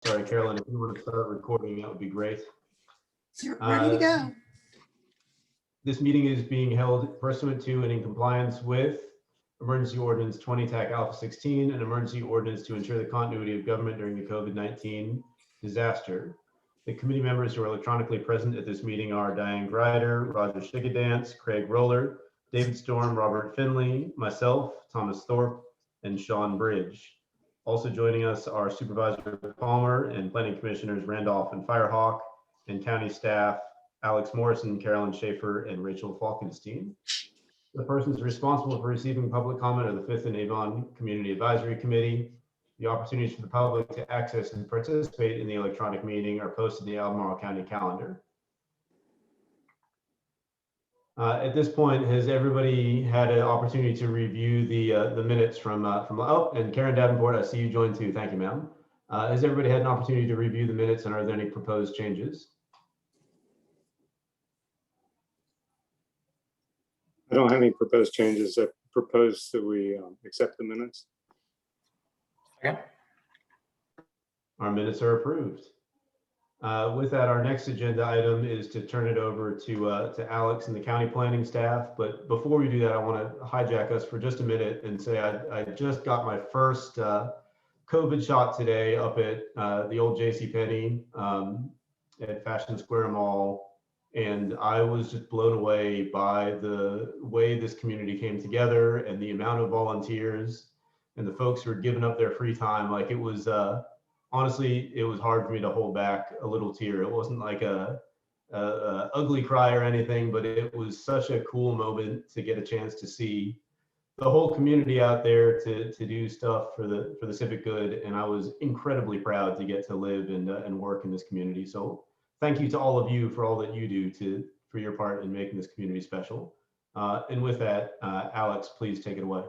Sorry, Carolyn, if you want to start recording, that would be great. Ready to go. This meeting is being held pursuant to and in compliance with Emergency Ordinance 20 TAC Alpha 16, an emergency ordinance to ensure the continuity of government during the COVID-19 disaster. The committee members who are electronically present at this meeting are Diane Greider, Roger Schickedance, Craig Roller, David Storm, Robert Finley, myself, Thomas Thorpe, and Sean Bridge. Also joining us are Supervisor Palmer and Planning Commissioners Randolph and Firehawk, and county staff Alex Morrison, Carolyn Schaefer, and Rachel Falkenstein. The persons responsible for receiving public comment are the 5th and Avon Community Advisory Committee. The opportunities for the public to access and participate in the electronic meeting are posted in the Albemarle County calendar. At this point, has everybody had an opportunity to review the minutes from oh, and Karen Davenport, I see you joined too. Thank you, ma'am. Has everybody had an opportunity to review the minutes, and are there any proposed changes? I don't have any proposed changes. I propose that we accept the minutes. Okay. Our minutes are approved. With that, our next agenda item is to turn it over to Alex and the county planning staff. But before we do that, I want to hijack us for just a minute and say I just got my first COVID shot today up at the old JCPenney at Fashion Square Mall. And I was just blown away by the way this community came together and the amount of volunteers and the folks who were giving up their free time. Like, it was, honestly, it was hard for me to hold back a little tear. It wasn't like a ugly cry or anything, but it was such a cool moment to get a chance to see the whole community out there to do stuff for the civic good. And I was incredibly proud to get to live and work in this community. So thank you to all of you for all that you do for your part in making this community special. And with that, Alex, please take it away.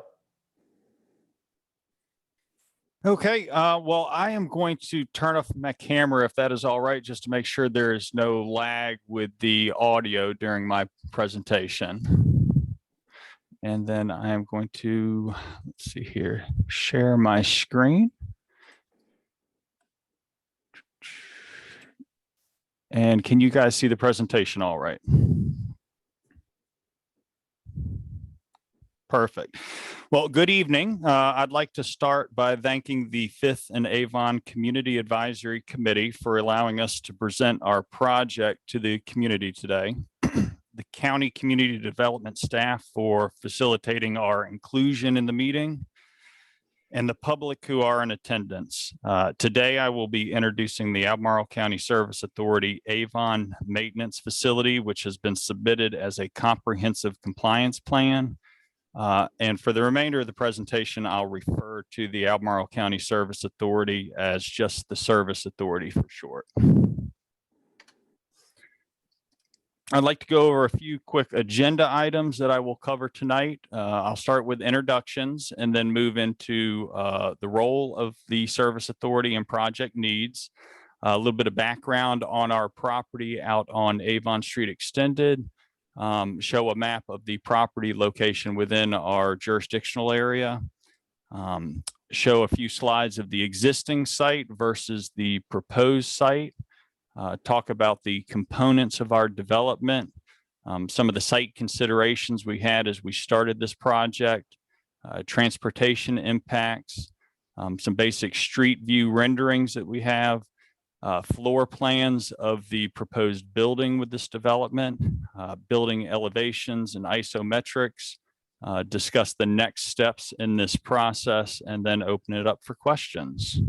Okay, well, I am going to turn off my camera if that is all right, just to make sure there is no lag with the audio during my presentation. And then I am going to, let's see here, share my screen. And can you guys see the presentation all right? Perfect. Well, good evening. I'd like to start by thanking the 5th and Avon Community Advisory Committee for allowing us to present our project to the community today. The County Community Development staff for facilitating our inclusion in the meeting, and the public who are in attendance. Today, I will be introducing the Albemarle County Service Authority Avon Maintenance Facility, which has been submitted as a comprehensive compliance plan. And for the remainder of the presentation, I'll refer to the Albemarle County Service Authority as just the Service Authority for short. I'd like to go over a few quick agenda items that I will cover tonight. I'll start with introductions and then move into the role of the Service Authority and project needs, a little bit of background on our property out on Avon Street Extended, show a map of the property location within our jurisdictional area, show a few slides of the existing site versus the proposed site, talk about the components of our development, some of the site considerations we had as we started this project, transportation impacts, some basic street view renderings that we have, floor plans of the proposed building with this development, building elevations and isometrics, discuss the next steps in this process, and then open it up for questions.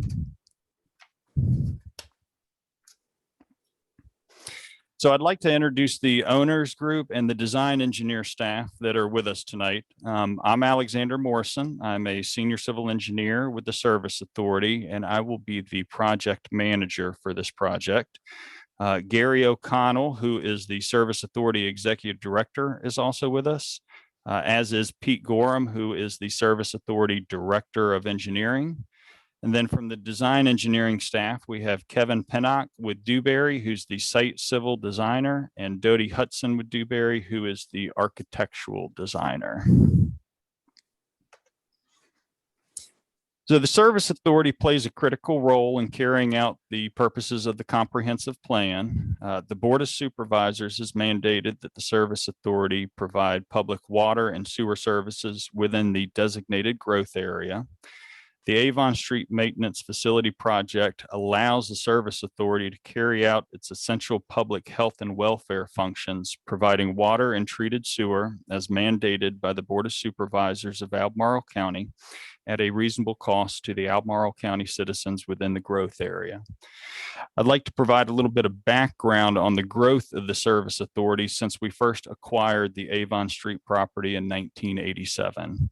So I'd like to introduce the owners group and the design engineer staff that are with us tonight. I'm Alexander Morrison. I'm a senior civil engineer with the Service Authority, and I will be the project manager for this project. Gary O'Connell, who is the Service Authority Executive Director, is also with us, as is Pete Gorham, who is the Service Authority Director of Engineering. And then from the design engineering staff, we have Kevin Pennock with Dewberry, who's the site civil designer, and Dodie Hudson with Dewberry, who is the architectural designer. So the Service Authority plays a critical role in carrying out the purposes of the comprehensive plan. The Board of Supervisors has mandated that the Service Authority provide public water and sewer services within the designated growth area. The Avon Street Maintenance Facility Project allows the Service Authority to carry out its essential public health and welfare functions, providing water and treated sewer as mandated by the Board of Supervisors of Albemarle County at a reasonable cost to the Albemarle County citizens within the growth area. I'd like to provide a little bit of background on the growth of the Service Authority since we first acquired the Avon Street property in 1987.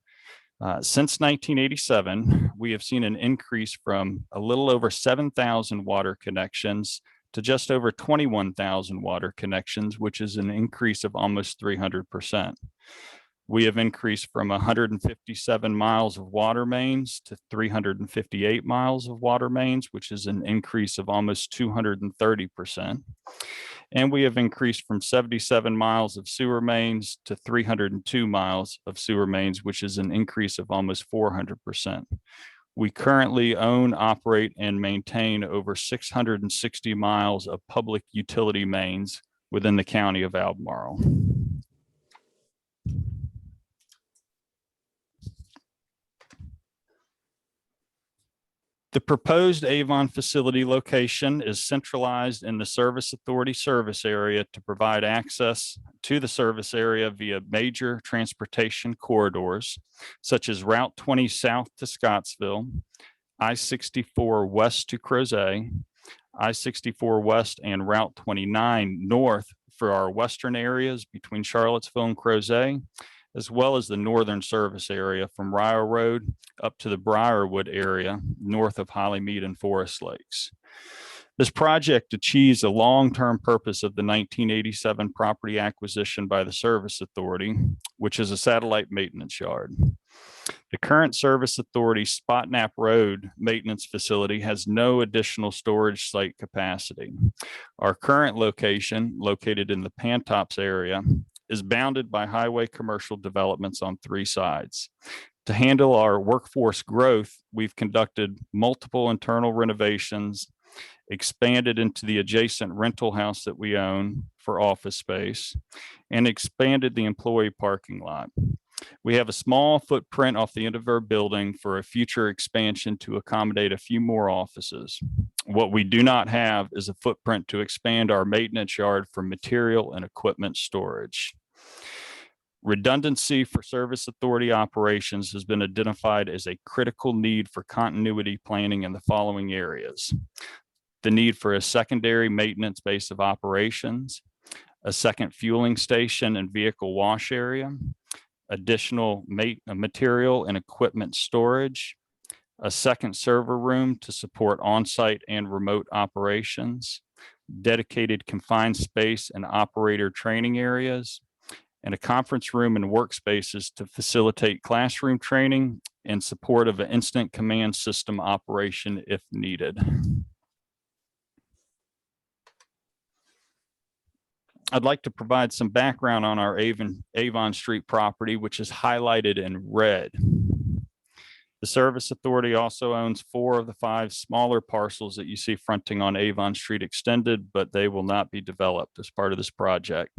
Since 1987, we have seen an increase from a little over 7,000 water connections to just over 21,000 water connections, which is an increase of almost 300%. We have increased from 157 miles of water mains to 358 miles of water mains, which is an increase of almost 230%. And we have increased from 77 miles of sewer mains to 302 miles of sewer mains, which is an increase of almost 400%. We currently own, operate, and maintain over 660 miles of public utility mains within the county of Albemarle. The proposed Avon facility location is centralized in the Service Authority service area to provide access to the service area via major transportation corridors, such as Route 20 south to Scottsville, I-64 west to Crozet, I-64 west and Route 29 north for our western areas between Charlottesville and Crozet, as well as the northern service area from Ryle Road up to the Briarwood area north of Hollymead and Forest Lakes. This project achieves a long-term purpose of the 1987 property acquisition by the Service Authority, which is a satellite maintenance yard. The current Service Authority Spotnap Road maintenance facility has no additional storage site capacity. Our current location, located in the Pantops area, is bounded by highway commercial developments on three sides. To handle our workforce growth, we've conducted multiple internal renovations, expanded into the adjacent rental house that we own for office space, and expanded the employee parking lot. We have a small footprint off the end of our building for a future expansion to accommodate a few more offices. What we do not have is a footprint to expand our maintenance yard for material and equipment storage. Redundancy for Service Authority operations has been identified as a critical need for continuity planning in the following areas: the need for a secondary maintenance base of operations, a second fueling station and vehicle wash area, additional material and equipment storage, a second server room to support on-site and remote operations, dedicated confined space and operator training areas, and a conference room and workspaces to facilitate classroom training and support of an instant command system operation if needed. I'd like to provide some background on our Avon Street property, which is highlighted in red. The Service Authority also owns 4 of the 5 smaller parcels that you see fronting on Avon Street Extended, but they will not be developed as part of this project.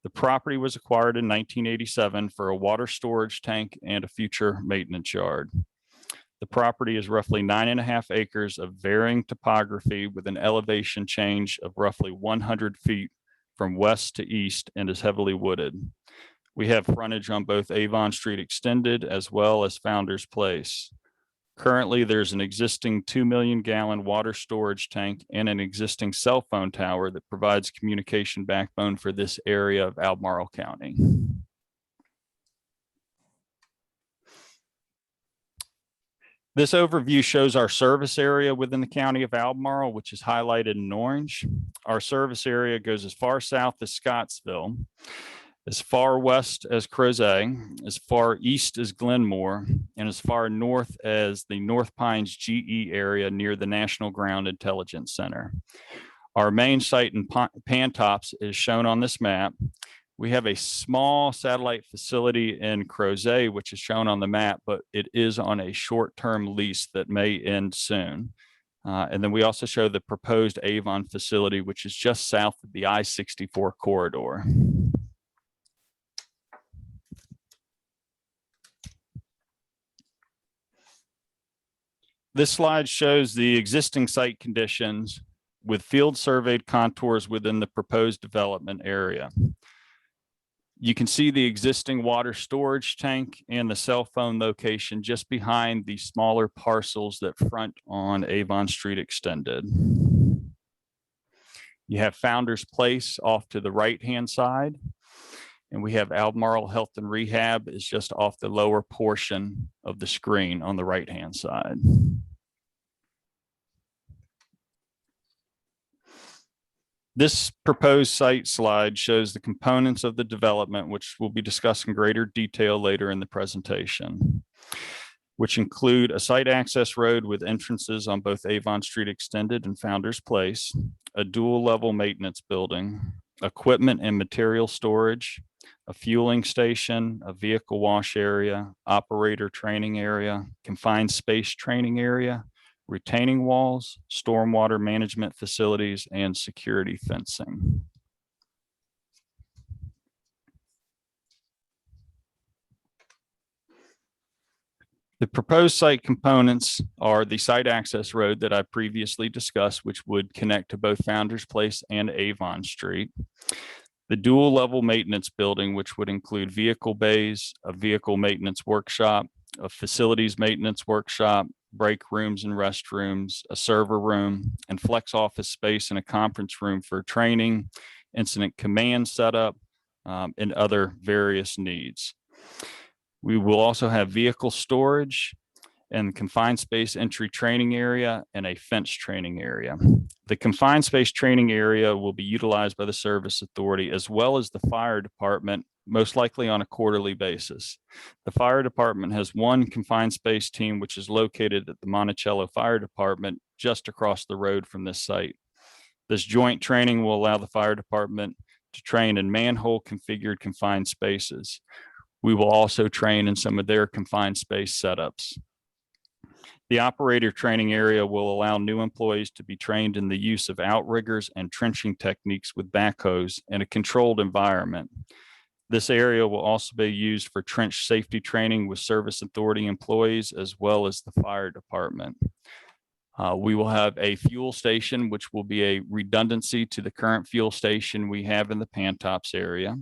The property was acquired in 1987 for a water storage tank and a future maintenance yard. The property is roughly 9.5 acres of varying topography with an elevation change of roughly 100 feet from west to east and is heavily wooded. We have frontage on both Avon Street Extended as well as Founders Place. Currently, there's an existing 2 million gallon water storage tank and an existing cell phone tower that provides communication backbone for this area of Albemarle County. This overview shows our service area within the county of Albemarle, which is highlighted in orange. Our service area goes as far south as Scottsville, as far west as Crozet, as far east as Glenmore, and as far north as the North Pines GE area near the National Ground Intelligence Center. Our main site in Pantops is shown on this map. We have a small satellite facility in Crozet, which is shown on the map, but it is on a short-term lease that may end soon. And then we also show the proposed Avon facility, which is just south of the I-64 corridor. This slide shows the existing site conditions with field surveyed contours within the proposed development area. You can see the existing water storage tank and the cell phone location just behind the smaller parcels that front on Avon Street Extended. You have Founders Place off to the right-hand side, and we have Albemarle Health and Rehab is just off the lower portion of the screen on the right-hand side. This proposed site slide shows the components of the development, which we'll be discussing in greater detail later in the presentation, which include a site access road with entrances on both Avon Street Extended and Founders Place, a dual level maintenance building, equipment and material storage, a fueling station, a vehicle wash area, operator training area, confined space training area, retaining walls, stormwater management facilities, and security fencing. The proposed site components are the site access road that I previously discussed, which would connect to both Founders Place and Avon Street. The dual level maintenance building, which would include vehicle bays, a vehicle maintenance workshop, a facilities maintenance workshop, break rooms and restrooms, a server room, and flex office space and a conference room for training, incident command setup, and other various needs. We will also have vehicle storage and confined space entry training area and a fence training area. The confined space training area will be utilized by the service authority as well as the fire department, most likely on a quarterly basis. The fire department has one confined space team, which is located at the Monticello Fire Department just across the road from this site. This joint training will allow the fire department to train in manhole configured confined spaces. We will also train in some of their confined space setups. The operator training area will allow new employees to be trained in the use of outriggers and trenching techniques with backhoes in a controlled environment. This area will also be used for trench safety training with service authority employees as well as the fire department. We will have a fuel station, which will be a redundancy to the current fuel station we have in the Pantops area.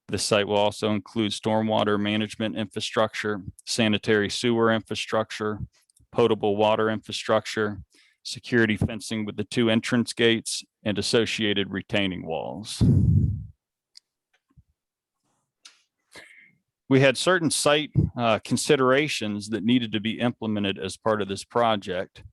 The site will also include stormwater management infrastructure, sanitary sewer infrastructure, potable water infrastructure, security fencing with the 2 entrance gates, and associated retaining walls. We had certain site considerations that needed to be implemented as part of this project,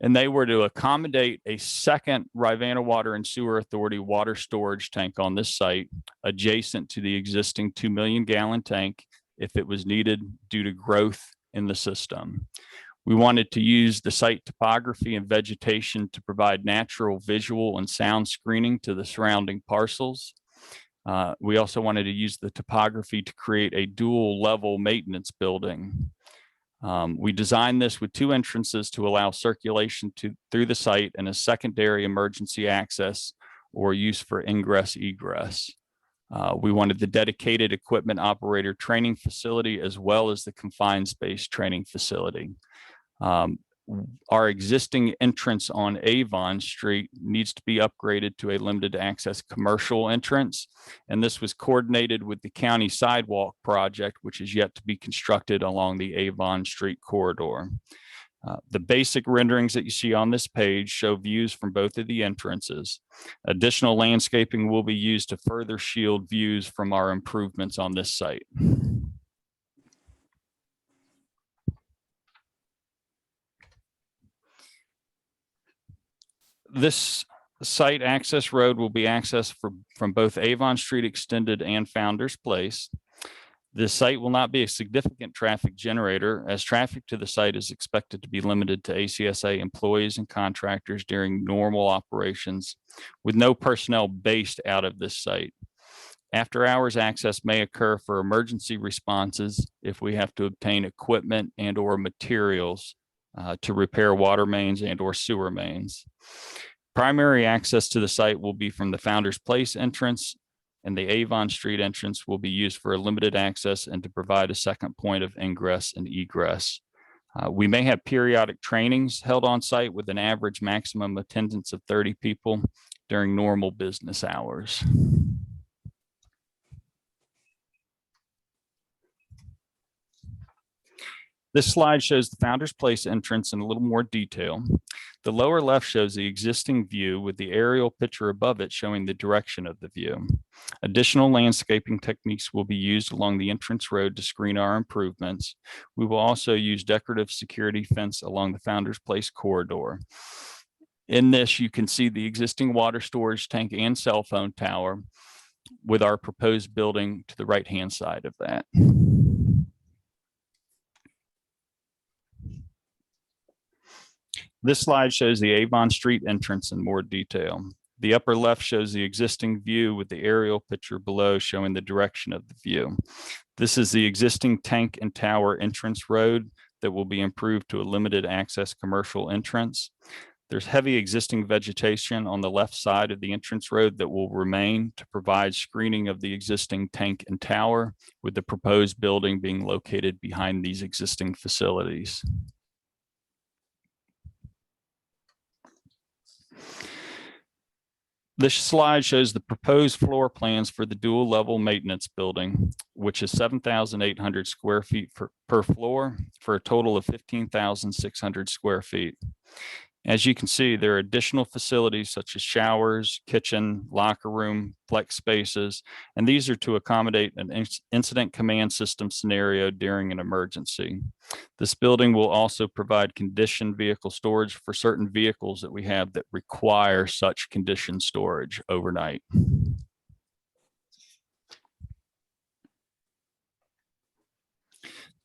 and they were to accommodate a second Rivanna Water and Sewer Authority water storage tank on this site, adjacent to the existing 2 million gallon tank if it was needed due to growth in the system. We wanted to use the site topography and vegetation to provide natural visual and sound screening to the surrounding parcels. We also wanted to use the topography to create a dual level maintenance building. We designed this with 2 entrances to allow circulation through the site and a secondary emergency access or use for ingress egress. We wanted the dedicated equipment operator training facility as well as the confined space training facility. Our existing entrance on Avon Street needs to be upgraded to a limited access commercial entrance. And this was coordinated with the county sidewalk project, which is yet to be constructed along the Avon Street corridor. The basic renderings that you see on this page show views from both of the entrances. Additional landscaping will be used to further shield views from our improvements on this site. This site access road will be accessed from both Avon Street Extended and Founders Place. This site will not be a significant traffic generator, as traffic to the site is expected to be limited to ACSA employees and contractors during normal operations, with no personnel based out of this site. After hours access may occur for emergency responses if we have to obtain equipment and or materials to repair water mains and or sewer mains. Primary access to the site will be from the Founder's Place entrance, and the Avon Street entrance will be used for limited access and to provide a second point of ingress and egress. We may have periodic trainings held on site with an average maximum attendance of 30 people during normal business hours. This slide shows the Founder's Place entrance in a little more detail. The lower left shows the existing view with the aerial picture above it showing the direction of the view. Additional landscaping techniques will be used along the entrance road to screen our improvements. We will also use decorative security fence along the Founder's Place corridor. In this, you can see the existing water storage tank and cell phone tower with our proposed building to the right-hand side of that. This slide shows the Avon Street entrance in more detail. The upper left shows the existing view with the aerial picture below showing the direction of the view. This is the existing tank and tower entrance road that will be improved to a limited access commercial entrance. There's heavy existing vegetation on the left side of the entrance road that will remain to provide screening of the existing tank and tower, with the proposed building being located behind these existing facilities. This slide shows the proposed floor plans for the dual level maintenance building, which is 7,800 square feet per floor for a total of 15,600 square feet. As you can see, there are additional facilities such as showers, kitchen, locker room, flex spaces, and these are to accommodate an incident command system scenario during an emergency. This building will also provide conditioned vehicle storage for certain vehicles that we have that require such conditioned storage overnight.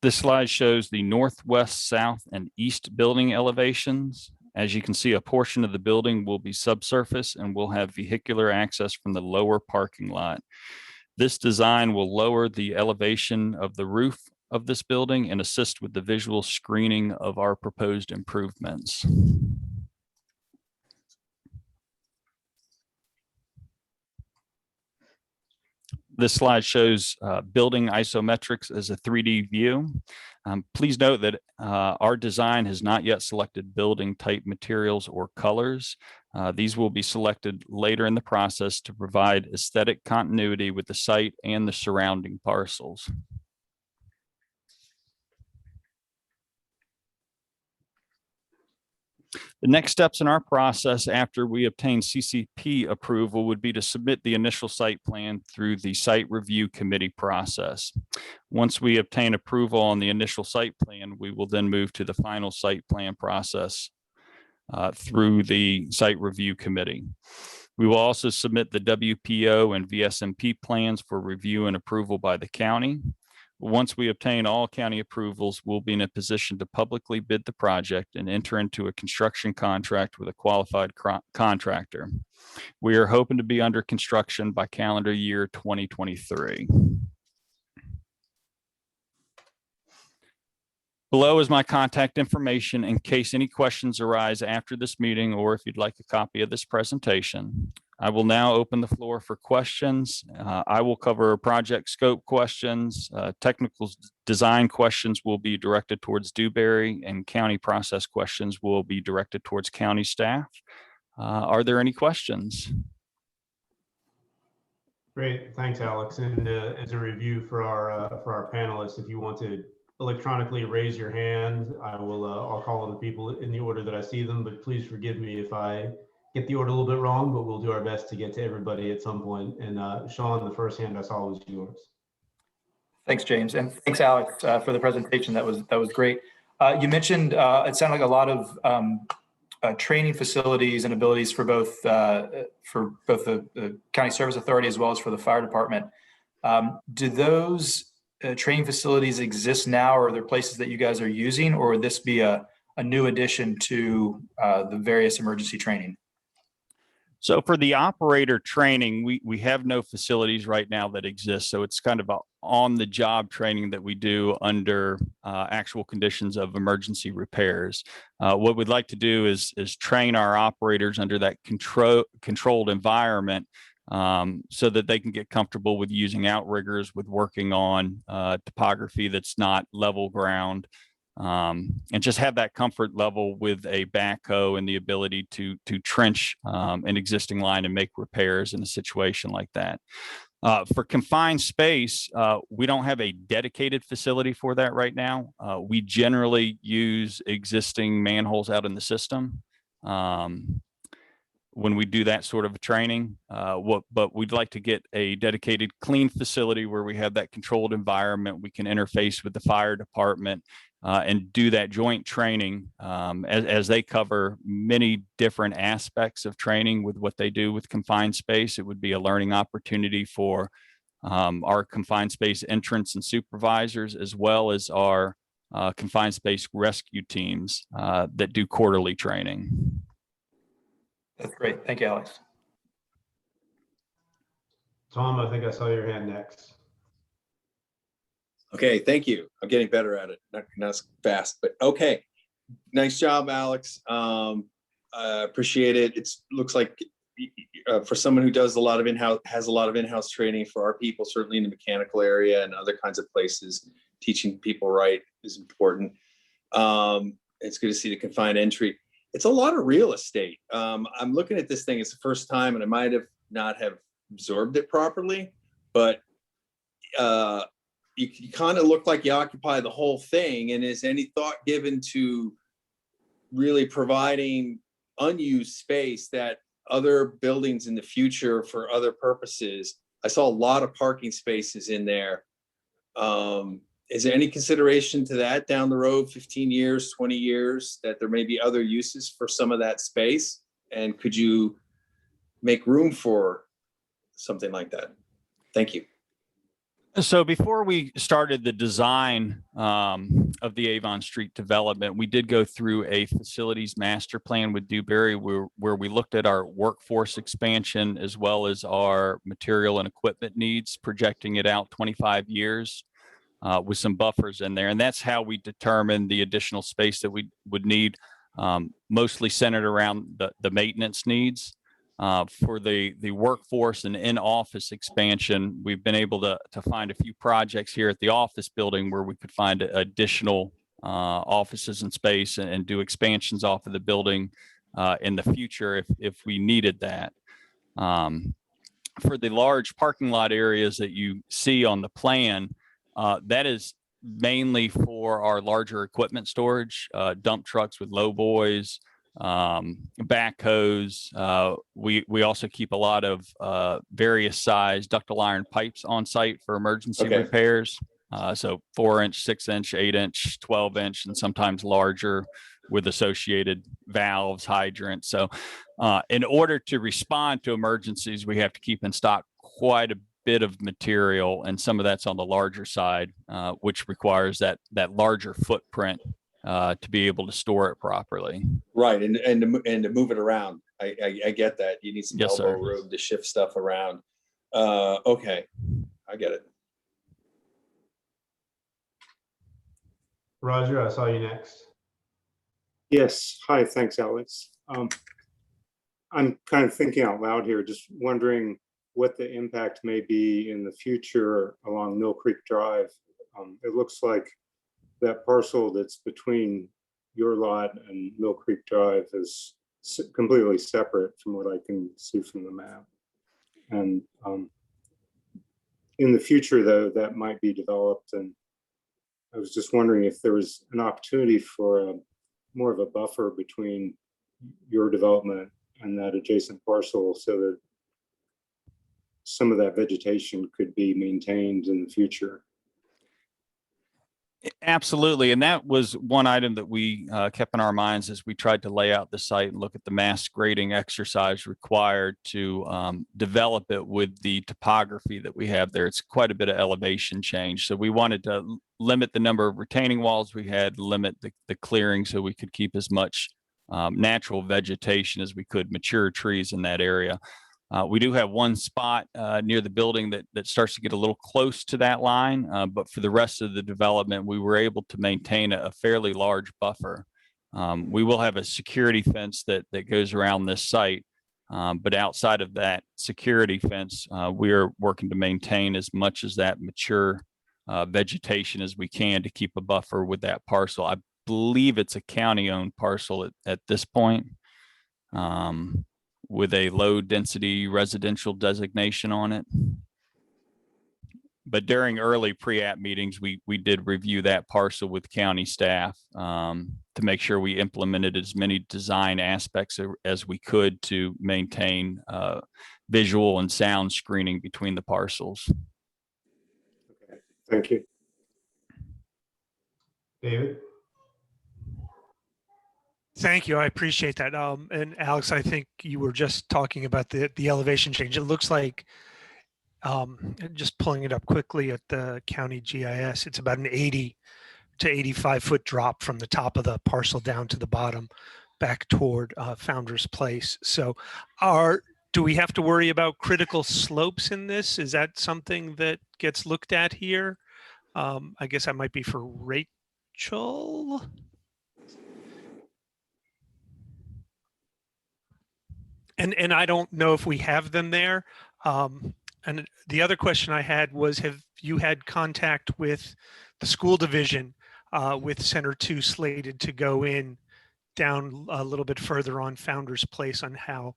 This slide shows the northwest, south, and east building elevations. As you can see, a portion of the building will be subsurface and will have vehicular access from the lower parking lot. This design will lower the elevation of the roof of this building and assist with the visual screening of our proposed improvements. This slide shows building isometrics as a 3D view. Please note that our design has not yet selected building type materials or colors. These will be selected later in the process to provide aesthetic continuity with the site and the surrounding parcels. The next steps in our process after we obtain CCP approval would be to submit the initial site plan through the site review committee process. Once we obtain approval on the initial site plan, we will then move to the final site plan process through the site review committee. We will also submit the WPO and VSMP plans for review and approval by the county. Once we obtain all county approvals, we'll be in a position to publicly bid the project and enter into a construction contract with a qualified contractor. We are hoping to be under construction by calendar year 2023. Below is my contact information in case any questions arise after this meeting or if you'd like a copy of this presentation. I will now open the floor for questions. I will cover project scope questions. Technical design questions will be directed towards Dewberry, and county process questions will be directed towards county staff. Are there any questions? Great, thanks, Alex. And as a review for our panelists, if you want to electronically raise your hand, I'll call on the people in the order that I see them, but please forgive me if I get the order a little bit wrong, but we'll do our best to get to everybody at some point. And Sean, the first hand I saw was yours. Thanks, James, and thanks, Alex, for the presentation. That was great. You mentioned it sounded like a lot of training facilities and abilities for both the county service authority as well as for the fire department. Do those training facilities exist now, or are there places that you guys are using, or would this be a new addition to the various emergency training? So for the operator training, we have no facilities right now that exist. So it's kind of a on-the-job training that we do under actual conditions of emergency repairs. What we'd like to do is train our operators under that controlled environment so that they can get comfortable with using outriggers, with working on topography that's not level ground, and just have that comfort level with a backhoe and the ability to trench an existing line and make repairs in a situation like that. For confined space, we don't have a dedicated facility for that right now. We generally use existing manholes out in the system when we do that sort of a training. But we'd like to get a dedicated clean facility where we have that controlled environment. We can interface with the fire department and do that joint training as they cover many different aspects of training with what they do with confined space. It would be a learning opportunity for our confined space entrants and supervisors, as well as our confined space rescue teams that do quarterly training. That's great. Thank you, Alex. Tom, I think I saw your hand next. Okay, thank you. I'm getting better at it. Not as fast, but okay. Nice job, Alex. I appreciate it. It looks like for someone who does a lot of in-house training for our people, certainly in the mechanical area and other kinds of places, teaching people right is important. It's good to see the confined entry. It's a lot of real estate. I'm looking at this thing. It's the first time, and I might have not have absorbed it properly, but you kind of look like you occupy the whole thing. And is any thought given to really providing unused space that other buildings in the future for other purposes? I saw a lot of parking spaces in there. Is there any consideration to that down the road, 15 years, 20 years, that there may be other uses for some of that space? And could you make room for something like that? Thank you. So before we started the design of the Avon Street development, we did go through a facilities master plan with Dewberry where we looked at our workforce expansion as well as our material and equipment needs, projecting it out 25 years with some buffers in there. And that's how we determined the additional space that we would need, mostly centered around the maintenance needs. For the workforce and in-office expansion, we've been able to find a few projects here at the office building where we could find additional offices and space and do expansions off of the building in the future if we needed that. For the large parking lot areas that you see on the plan, that is mainly for our larger equipment storage, dump trucks with low boys, backhoes. We also keep a lot of various size ductile iron pipes on site for emergency repairs. So 4-inch, 6-inch, 8-inch, 12-inch, and sometimes larger with associated valves, hydrants. So in order to respond to emergencies, we have to keep in stock quite a bit of material, and some of that's on the larger side, which requires that larger footprint to be able to store it properly. Right, and to move it around. I get that. You need some Yes, elbow sir. room to shift stuff around. Okay, I get it. Roger, I saw you next. Yes. Hi, thanks, Alex. I'm kind of thinking out loud here, just wondering what the impact may be in the future along Mill Creek Drive. It looks like that parcel that's between your lot and Mill Creek Drive is completely separate from what I can see from the map. And in the future, though, that might be developed. And I was just wondering if there was an opportunity for more of a buffer between your development and that adjacent parcel so that some of that vegetation could be maintained in the future. Absolutely. And that was one item that we kept in our minds as we tried to lay out the site and look at the mass grading exercise required to develop it with the topography that we have there. It's quite a bit of elevation change. So we wanted to limit the number of retaining walls we had, limit the clearing so we could keep as much natural vegetation as we could, mature trees in that area. We do have one spot near the building that starts to get a little close to that line, but for the rest of the development, we were able to maintain a fairly large buffer. We will have a security fence that goes around this site, but outside of that security fence, we are working to maintain as much as that mature vegetation as we can to keep a buffer with that parcel. I believe it's a county-owned parcel at this point, with a low density residential designation on it. But during early pre-app meetings, we did review that parcel with county staff to make sure we implemented as many design aspects as we could to maintain visual and sound screening between the parcels. Okay, thank you. David? Thank you. I appreciate that. And Alex, I think you were just talking about the elevation change. It looks like, just pulling it up quickly at the county GIS, it's about an 80 to 85 foot drop from the top of the parcel down to the bottom back toward Founders Place. So do we have to worry about critical slopes in this? Is that something that gets looked at here? I guess that might be for Rachel. And I don't know if we have them there. And the other question I had was, have you had contact with the school division with Center 2 slated to go in down a little bit further on Founders Place, on how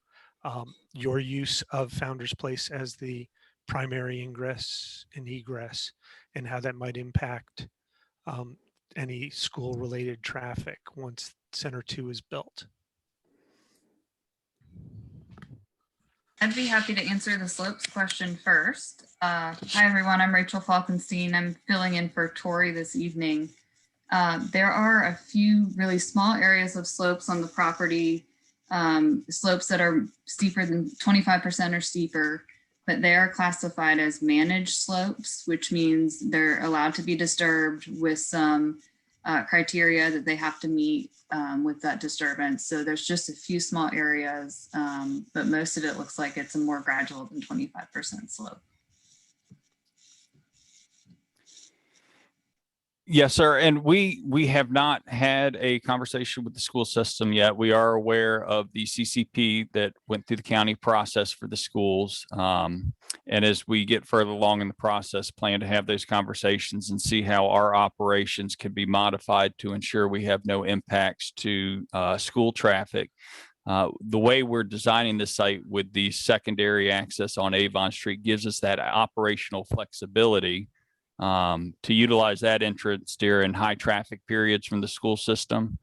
your use of Founders Place as the primary ingress and egress, and how that might impact any school-related traffic once Center 2 is built? I'd be happy to answer the slopes question first. Hi, everyone. I'm Rachel Falkenstein. I'm filling in for Tori this evening. There are a few really small areas of slopes on the property, slopes that are steeper than 25% or steeper, but they are classified as managed slopes, which means they're allowed to be disturbed with some criteria that they have to meet with that disturbance. So there's just a few small areas, but most of it looks like it's a more gradual than 25% slope. Yes, sir. And we have not had a conversation with the school system yet. We are aware of the CCP that went through the county process for the schools. And as we get further along in the process, plan to have those conversations and see how our operations can be modified to ensure we have no impacts to school traffic. The way we're designing the site with the secondary access on Avon Street gives us that operational flexibility to utilize that entrance during high traffic periods from the school system,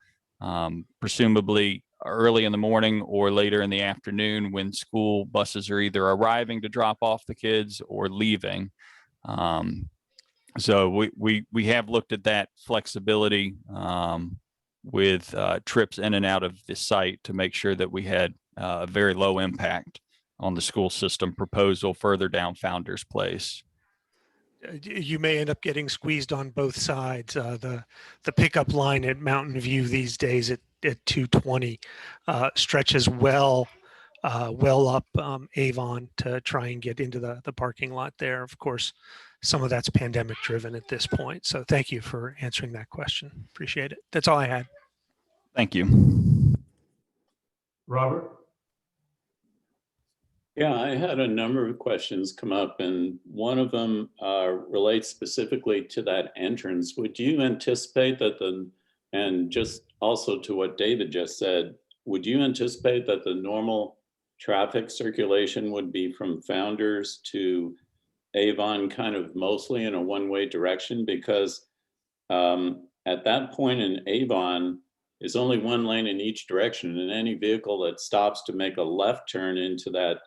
presumably early in the morning or later in the afternoon when school buses are either arriving to drop off the kids or leaving. So we have looked at that flexibility with trips in and out of the site to make sure that we had a very low impact on the school system proposal further down Founders Place. You may end up getting squeezed on both sides. The pickup line at Mountain View these days at 220 stretches well up Avon to try and get into the parking lot there. Of course, some of that's pandemic driven at this point. So thank you for answering that question. Appreciate it. That's all I had. Thank you. Robert? Yeah, I had a number of questions come up, and one of them relates specifically to that entrance. Would you anticipate that and just also to what David just said, would you anticipate that the normal traffic circulation would be from Founders to Avon kind of mostly in a one-way direction? Because at that point in Avon, is only one lane in each direction, and any vehicle that stops to make a left turn into that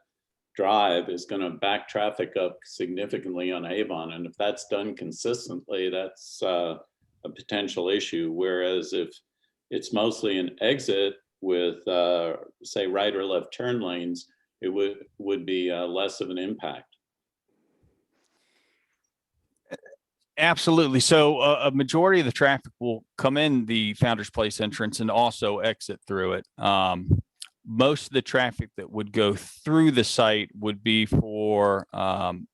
drive is going to back traffic up significantly on Avon. And if that's done consistently, that's a potential issue. Whereas if it's mostly an exit with say right or left turn lanes, it would be less of an impact. Absolutely. So a majority of the traffic will come in the Founder's Place entrance and also exit through it. Most of the traffic that would go through the site would be for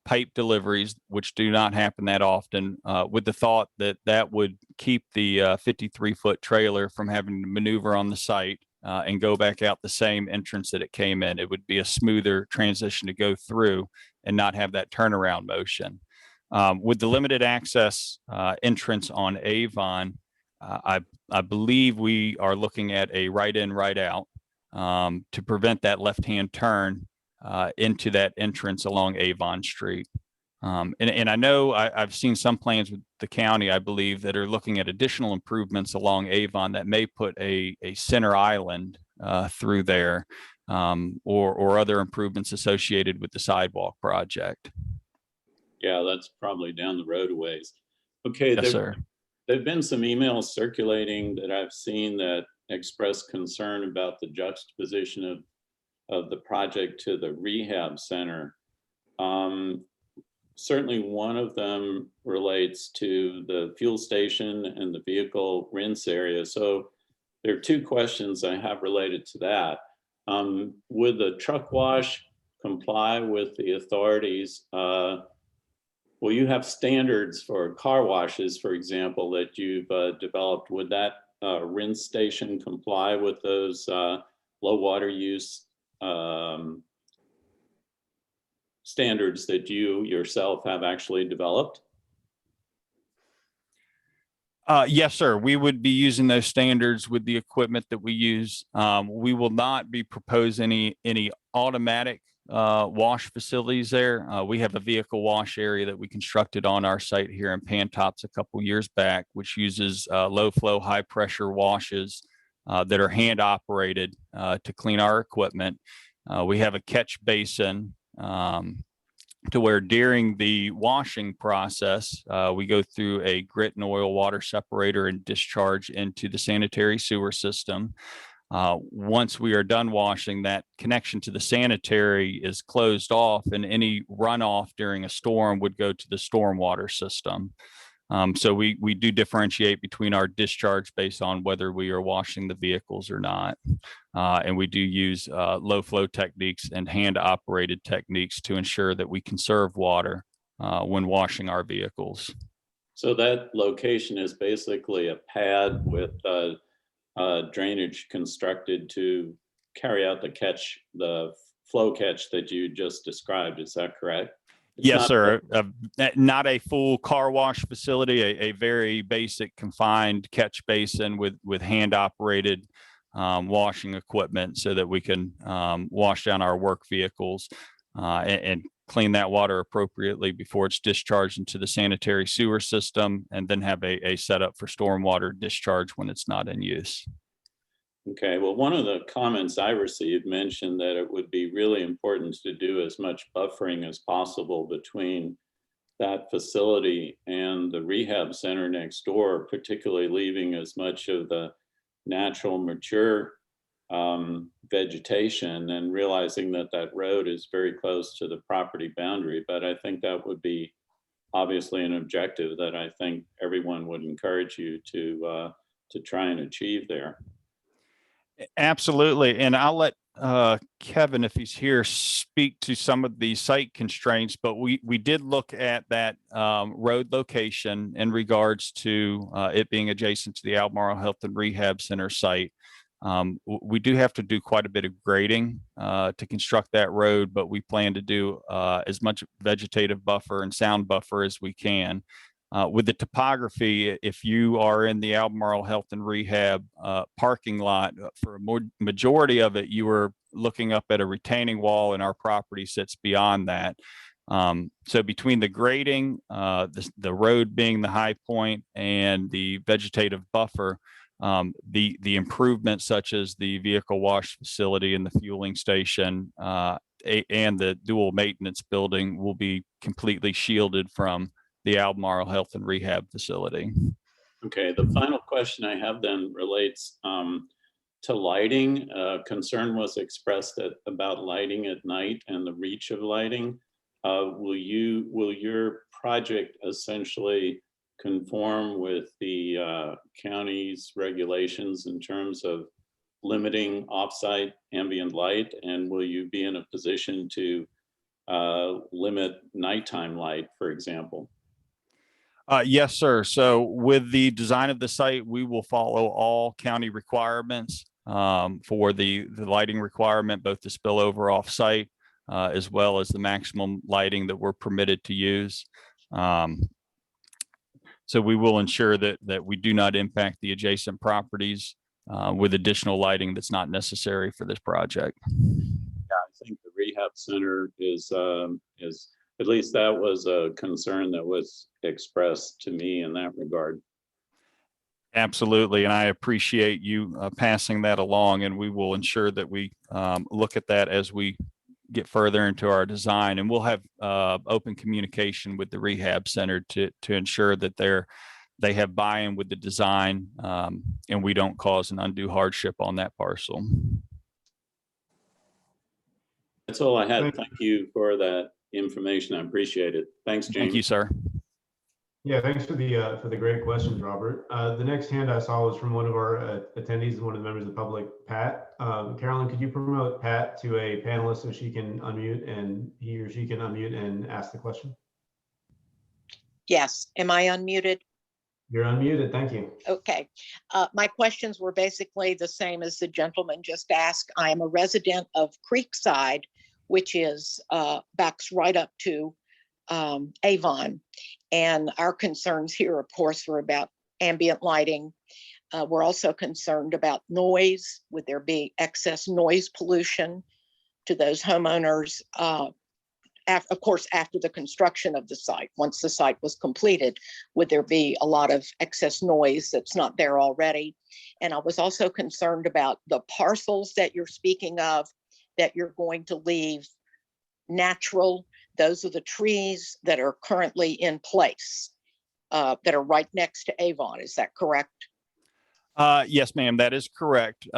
pipe deliveries, which do not happen that often, with the thought that that would keep the 53-foot trailer from having to maneuver on the site and go back out the same entrance that it came in. It would be a smoother transition to go through and not have that turnaround motion. With the limited access entrance on Avon, I believe we are looking at a right in, right out to prevent that left-hand turn into that entrance along Avon Street. And I know I've seen some plans with the county, I believe, that are looking at additional improvements along Avon that may put a center island through there or other improvements associated with the sidewalk project. Yeah, that's probably down the road a ways. Okay, Yes, sir. there've been some emails circulating that I've seen that express concern about the juxtaposition of the project to the rehab center. Certainly one of them relates to the fuel station and the vehicle rinse area. So there are two questions I have related to that. Would the truck wash comply with the authorities? Will you have standards for car washes, for example, that you've developed? Would that rinse station comply with those low water use standards that you yourself have actually developed? Yes, sir. We would be using those standards with the equipment that we use. We will not be proposing any automatic wash facilities there. We have a vehicle wash area that we constructed on our site here in Pantops a couple years back, which uses low flow, high pressure washes that are hand operated to clean our equipment. We have a catch basin to where during the washing process, we go through a grit and oil water separator and discharge into the sanitary sewer system. Once we are done washing, that connection to the sanitary is closed off, and any runoff during a storm would go to the stormwater system. So we do differentiate between our discharge based on whether we are washing the vehicles or not. And we do use low flow techniques and hand operated techniques to ensure that we conserve water when washing our vehicles. So that location is basically a pad with drainage constructed to carry out the flow catch that you just described. Is that correct? Yes, sir. Not a full car wash facility, a very basic confined catch basin with hand operated washing equipment so that we can wash down our work vehicles and clean that water appropriately before it's discharged into the sanitary sewer system, and then have a setup for stormwater discharge when it's not in use. Okay, well, one of the comments I received mentioned that it would be really important to do as much buffering as possible between that facility and the rehab center next door, particularly leaving as much of the natural mature vegetation, and realizing that that road is very close to the property boundary. But I think that would be obviously an objective that I think everyone would encourage you to try and achieve there. Absolutely. And I'll let Kevin, if he's here, speak to some of the site constraints, but we did look at that road location in regards to it being adjacent to the Albemarle Health and Rehab Center site. We do have to do quite a bit of grading to construct that road, but we plan to do as much vegetative buffer and sound buffer as we can. With the topography, if you are in the Albemarle Health and Rehab parking lot, for a majority of it, you are looking up at a retaining wall, and our property sits beyond that. So between the grading, the road being the high point, and the vegetative buffer, the improvements such as the vehicle wash facility and the fueling station and the dual maintenance building will be completely shielded from the Albemarle Health and Rehab facility. Okay, the final question I have then relates to lighting. Concern was expressed about lighting at night and the reach of lighting. Will your project essentially conform with the county's regulations in terms of limiting offsite ambient light? And will you be in a position to limit nighttime light, for example? Yes, sir. So with the design of the site, we will follow all county requirements for the lighting requirement, both the spillover off site as well as the maximum lighting that we're permitted to use. So we will ensure that we do not impact the adjacent properties with additional lighting that's not necessary for this project. Yeah, I think the rehab center is at least that was a concern that was expressed to me in that regard. Absolutely, and I appreciate you passing that along, and we will ensure that we look at that as we get further into our design, and we'll have open communication with the rehab center to ensure that they have buy-in with the design, and we don't cause an undue hardship on that parcel. That's all I had. Thank you for that information. I appreciate it. Thanks, James. Thank you, sir. Yeah, thanks for the great questions, Robert. The next hand I saw was from one of our attendees, one of the members of the public, Pat. Carolyn, could you promote Pat to a panelist so she can unmute and he or she can unmute and ask the question? Yes. Am I unmuted? You're unmuted. Thank you. Okay. My questions were basically the same as the gentleman just asked. I am a resident of Creekside, which is backs right up to Avon. And our concerns here, of course, were about ambient lighting. We're also concerned about noise. Would there be excess noise pollution to those homeowners? Of course, after the construction of the site, once the site was completed, would there be a lot of excess noise that's not there already? And I was also concerned about the parcels that you're speaking of, that you're going to leave natural. Those are the trees that are currently in place, that are right next to Avon. Is that correct? Yes, ma'am, that is correct.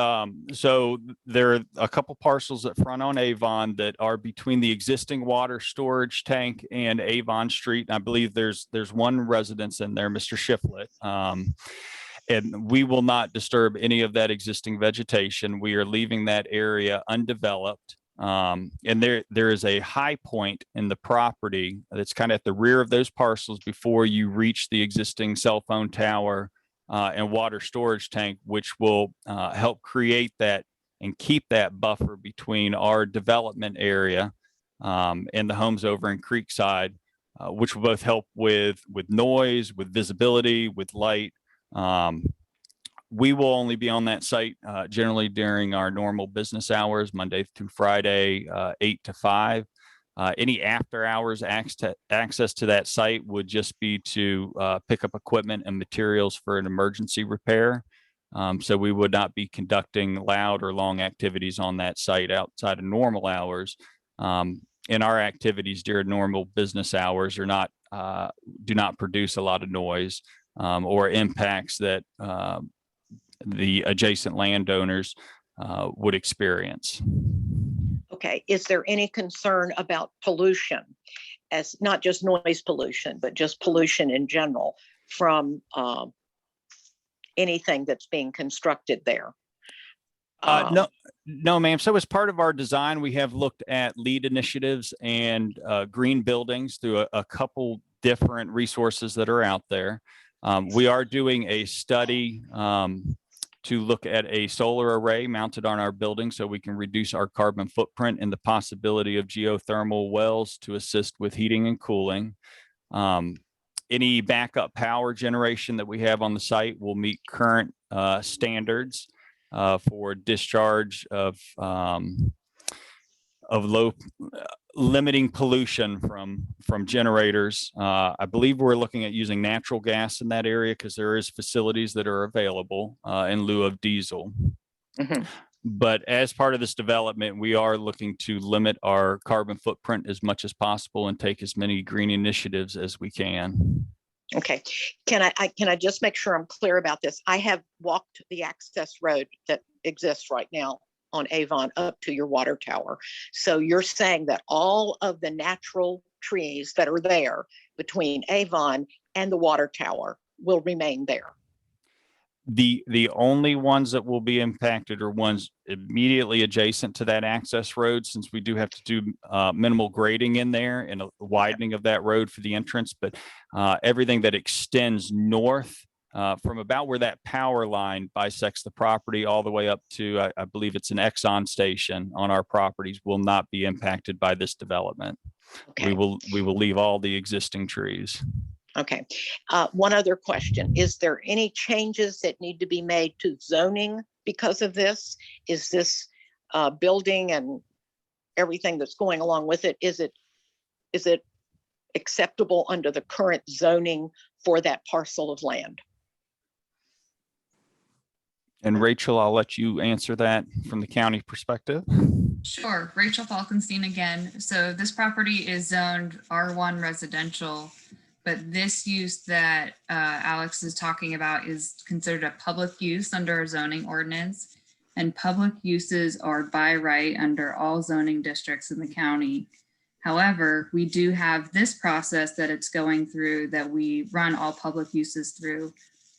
So there are a couple parcels that front on Avon that are between the existing water storage tank and Avon Street. And I believe there's one residence in there, Mr. Shiflett. And we will not disturb any of that existing vegetation. We are leaving that area undeveloped. And there is a high point in the property that's kind of at the rear of those parcels before you reach the existing cell phone tower and water storage tank, which will help create that and keep that buffer between our development area and the homes over in Creekside, which will both help with noise, with visibility, with light. We will only be on that site generally during our normal business hours, Monday through Friday, 8 to 5. Any after hours access to that site would just be to pick up equipment and materials for an emergency repair. So we would not be conducting loud or long activities on that site outside of normal hours. And our activities during normal business hours are not do not produce a lot of noise or impacts that the adjacent landowners would experience. Okay. Is there any concern about pollution, as not just noise pollution, but just pollution in general from anything that's being constructed there? No, ma'am. So as part of our design, we have looked at LEED initiatives and green buildings through a couple different resources that are out there. We are doing a study to look at a solar array mounted on our building so we can reduce our carbon footprint and the possibility of geothermal wells to assist with heating and cooling. Any backup power generation that we have on the site will meet current standards for discharge of low limiting pollution from generators. I believe we're looking at using natural gas in that area because there is facilities that are available in lieu of diesel. Mm-hmm. But as part of this development, we are looking to limit our carbon footprint as much as possible and take as many green initiatives as we can. Okay. Can I just make sure I'm clear about this? I have walked the access road that exists right now on Avon up to your water tower. So you're saying that all of the natural trees that are there between Avon and the water tower will remain there. The only ones that will be impacted are ones immediately adjacent to that access road, since we do have to do minimal grading in there and a widening of that road for the entrance. But everything that extends north from about where that power line bisects the property all the way up to, I believe it's an Exxon station on our properties, will not be impacted by this development. Okay. We will leave all the existing trees. Okay. One other question. Is there any changes that need to be made to zoning because of this? Is this building and everything that's going along with it, is it acceptable under the current zoning for that parcel of land? And Rachel, I'll let you answer that from the county perspective. Sure, Rachel Falkenstein again. So this property is zoned R1 residential, but this use that Alex is talking about is considered a public use under our zoning ordinance. And public uses are by right under all zoning districts in the county. However, we do have this process that it's going through that we run all public uses through.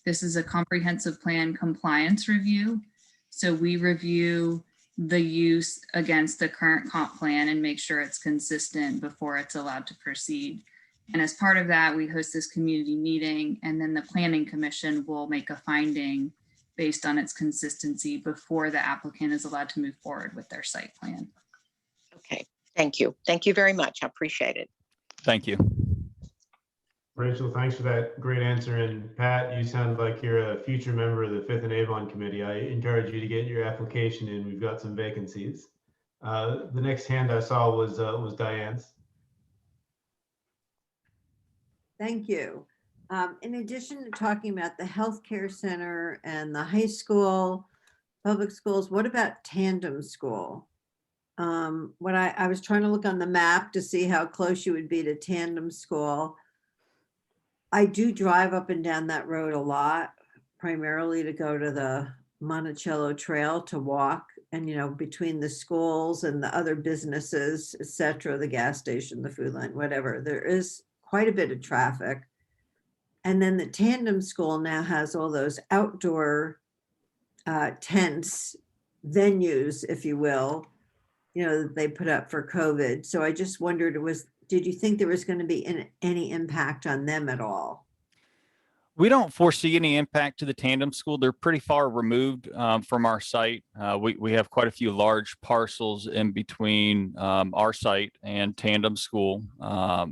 This is a comprehensive plan compliance review. So we review the use against the current comp plan and make sure it's consistent before it's allowed to proceed. And as part of that, we host this community meeting, and then the planning commission will make a finding based on its consistency before the applicant is allowed to move forward with their site plan. Okay, thank you. Thank you very much. I appreciate it. Thank you. Rachel, thanks for that great answer. And Pat, you sound like you're a future member of the Fifth and Avon Committee. I encourage you to get your application in. We've got some vacancies. The next hand I saw was Diane's. Thank you. In addition to talking about the healthcare center and the high school, public schools, what about tandem school? When I was trying to look on the map to see how close you would be to tandem school. I do drive up and down that road a lot, primarily to go to the Monticello Trail to walk, and, you know, between the schools and the other businesses, et cetera, the gas station, the food line, whatever, there is quite a bit of traffic. And then the tandem school now has all those outdoor tents, venues, if you will, you know, that they put up for COVID. So I just wondered, did you think there was going to be any impact on them at all? We don't foresee any impact to the tandem school. They're pretty far removed from our site. We have quite a few large parcels in between our site and tandem school.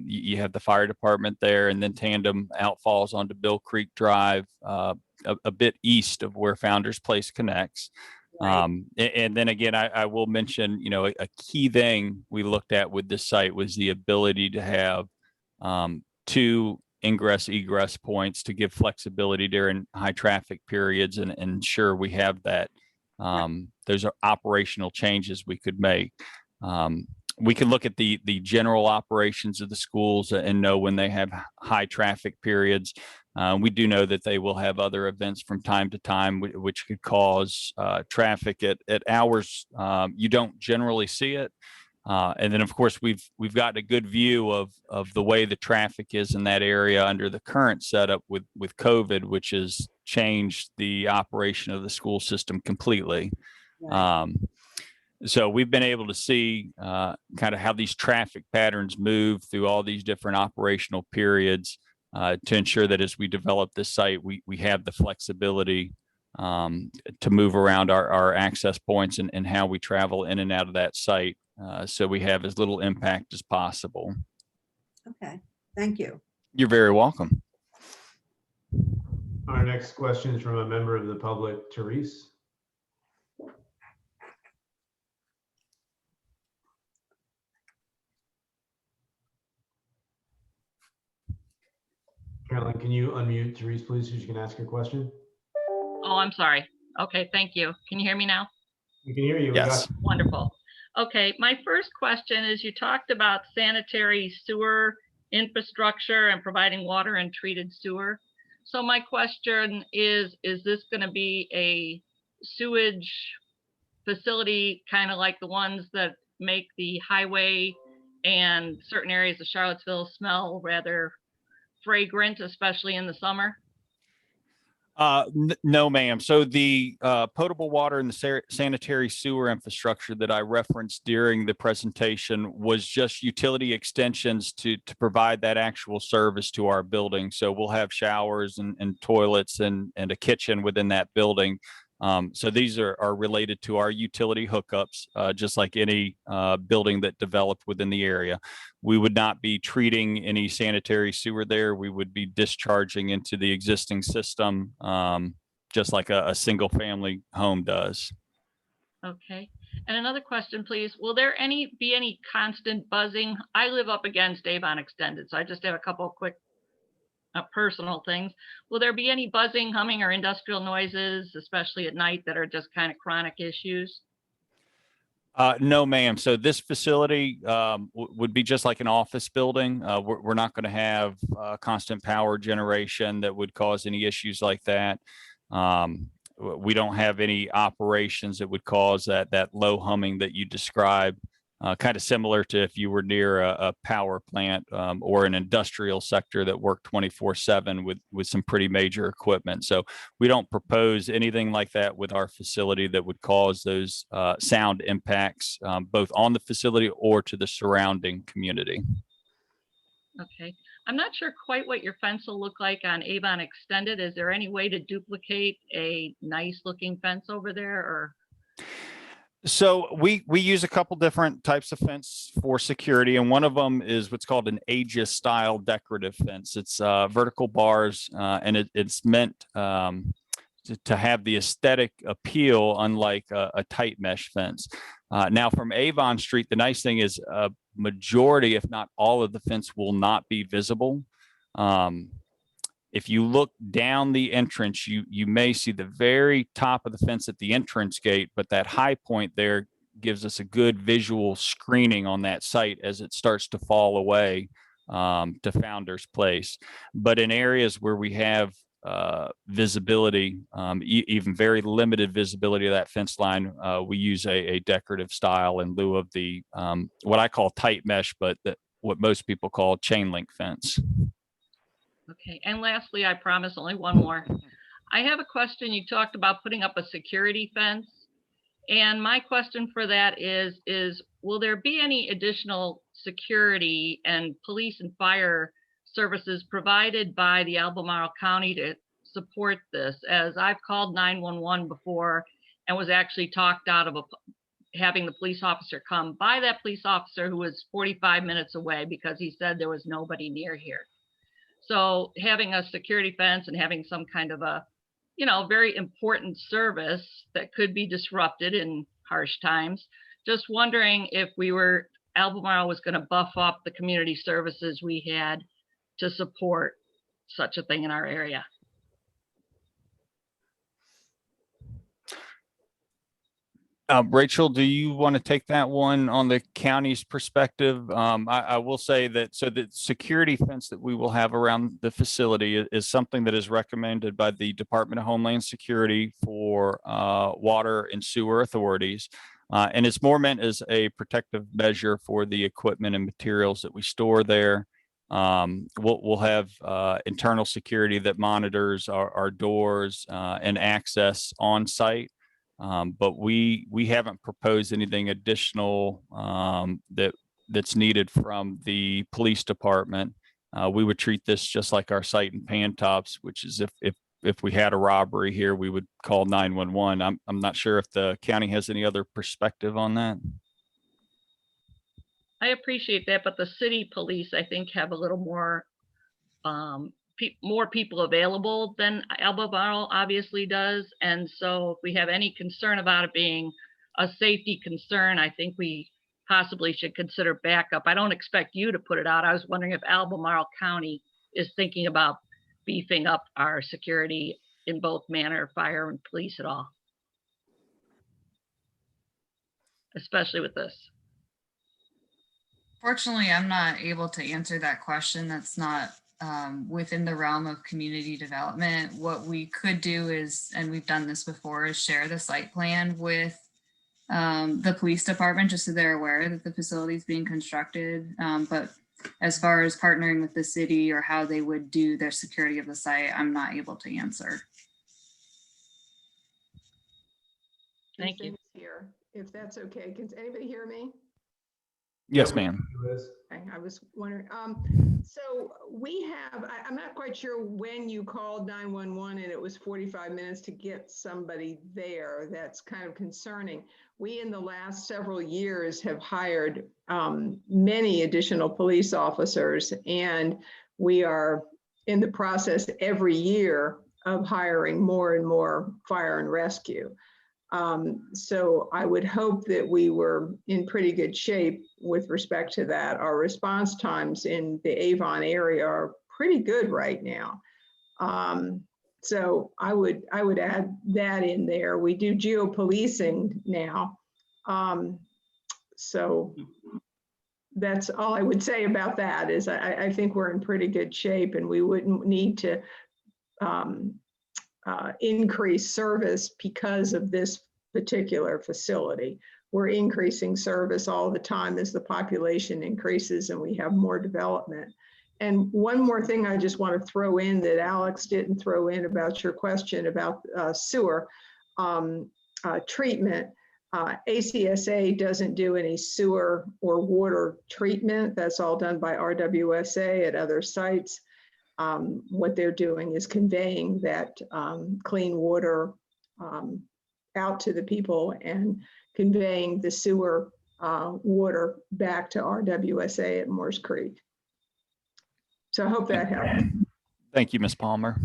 You have the fire department there, and then tandem outfalls onto Bill Creek Drive, a bit east of where Founders Place connects. Right. And then again, I will mention, you know, a key thing we looked at with this site was the ability to have two ingress egress points to give flexibility during high traffic periods and ensure we have that. Those are operational changes we could make. We can look at the general operations of the schools and know when they have high traffic periods. We do know that they will have other events from time to time, which could cause traffic at hours you don't generally see it. And then, of course, we've got a good view of the way the traffic is in that area under the current setup with COVID, which has changed the operation of the school system completely. Right. So we've been able to see kind of how these traffic patterns move through all these different operational periods to ensure that as we develop this site, we have the flexibility to move around our access points and how we travel in and out of that site. So we have as little impact as possible. Okay, thank you. You're very welcome. Our next question is from a member of the public, Therese. Carolyn, can you unmute Therese, please, so she can ask her question? Oh, I'm sorry. Okay, thank you. Can you hear me now? We can hear you. Yes. Wonderful. Okay, my first question is, you talked about sanitary sewer infrastructure and providing water and treated sewer. So my question is this going to be a sewage facility kind of like the ones that make the highway and certain areas of Charlottesville smell rather fragrant, especially in the summer? No, ma'am. So the potable water and the sanitary sewer infrastructure that I referenced during the presentation was just utility extensions to provide that actual service to our building. So we'll have showers and toilets and a kitchen within that building. So these are related to our utility hookups, just like any building that developed within the area. We would not be treating any sanitary sewer there. We would be discharging into the existing system, just like a single family home does. Okay. And another question, please. Will there be any constant buzzing? I live up against Avon Extended, so I just have a couple of quick personal things. Will there be any buzzing, humming, or industrial noises, especially at night, that are just kind of chronic issues? No, ma'am. So this facility would be just like an office building. We're not going to have constant power generation that would cause any issues like that. We don't have any operations that would cause that low humming that you described. Kind of similar to if you were near a power plant or an industrial sector that worked 24/7 with some pretty major equipment. So we don't propose anything like that with our facility that would cause those sound impacts both on the facility or to the surrounding community. Okay. I'm not sure quite what your fence will look like on Avon Extended. Is there any way to duplicate a nice looking fence over there, or? So we use a couple different types of fence for security, and one of them is what's called an Aegis style decorative fence. It's vertical bars, and it's meant to have the aesthetic appeal, unlike a tight mesh fence. Now, from Avon Street, the nice thing is a majority, if not all, of the fence will not be visible. If you look down the entrance, you may see the very top of the fence at the entrance gate, but that high point there gives us a good visual screening on that site as it starts to fall away to Founder's Place. But in areas where we have visibility, even very limited visibility of that fence line, we use a decorative style in lieu of the what I call tight mesh, but what most people call chain link fence. Okay. And lastly, I promise only one more. I have a question. You talked about putting up a security fence. And my question for that is will there be any additional security and police and fire services provided by the Albemarle County to support this? As I've called 911 before and was actually talked out of having the police officer come by that police officer who was 45 minutes away because he said there was nobody near here. So having a security fence and having some kind of a, very important service that could be disrupted in harsh times. Just wondering if Albemarle was going to buff up the community services we had to support such a thing in our area. Rachel, do you want to take that one on the county's perspective? I will say that the security fence that we will have around the facility is something that is recommended by the Department of Homeland Security for water and sewer authorities. And it's more meant as a protective measure for the equipment and materials that we store there. We'll have internal security that monitors our doors and access on site. But we haven't proposed anything additional that's needed from the police department. We would treat this just like our site in Pantops, which is if we had a robbery here, we would call 911. I'm not sure if the county has any other perspective on that. I appreciate that, but the city police, I think, have a little more more people available than Albemarle obviously does. And so if we have any concern about it being a safety concern, I think we possibly should consider backup. I don't expect you to put it out. I was wondering if Albemarle County is thinking about beefing up our security in both manner, fire and police at all, especially with this. Fortunately, I'm not able to answer that question. That's not within the realm of community development. What we could do is, and we've done this before, is share the site plan with the police department just so they're aware that the facility is being constructed. But as far as partnering with the city or how they would do their security of the site, I'm not able to answer. Thank you. Things here, if that's okay. Can anybody hear me? Yes, Yeah, ma'am. Okay, I was wondering, so we have, I'm not quite sure when you called 911 and it was 45 minutes to get somebody there. That's kind of concerning. We, in the last several years, have hired many additional police officers, and we are in the process every year of hiring more and more fire and rescue. So I would hope that we were in pretty good shape with respect to that. Our response times in the Avon area are pretty good right now. So I would add that in there. We do geopolicing now. So that's all I would say about that. Is I think we're in pretty good shape, and we wouldn't need to increase service because of this particular facility. We're increasing service all the time as the population increases and we have more development. And one more thing I just want to throw in that Alex didn't throw in about your question about sewer treatment. ACSA doesn't do any sewer or water treatment. That's all done by RWSA at other sites. What they're doing is conveying that clean water out to the people and conveying the sewer water back to RWSA at Morse Creek. So I hope that helps. Thank you, Ms. Palmer.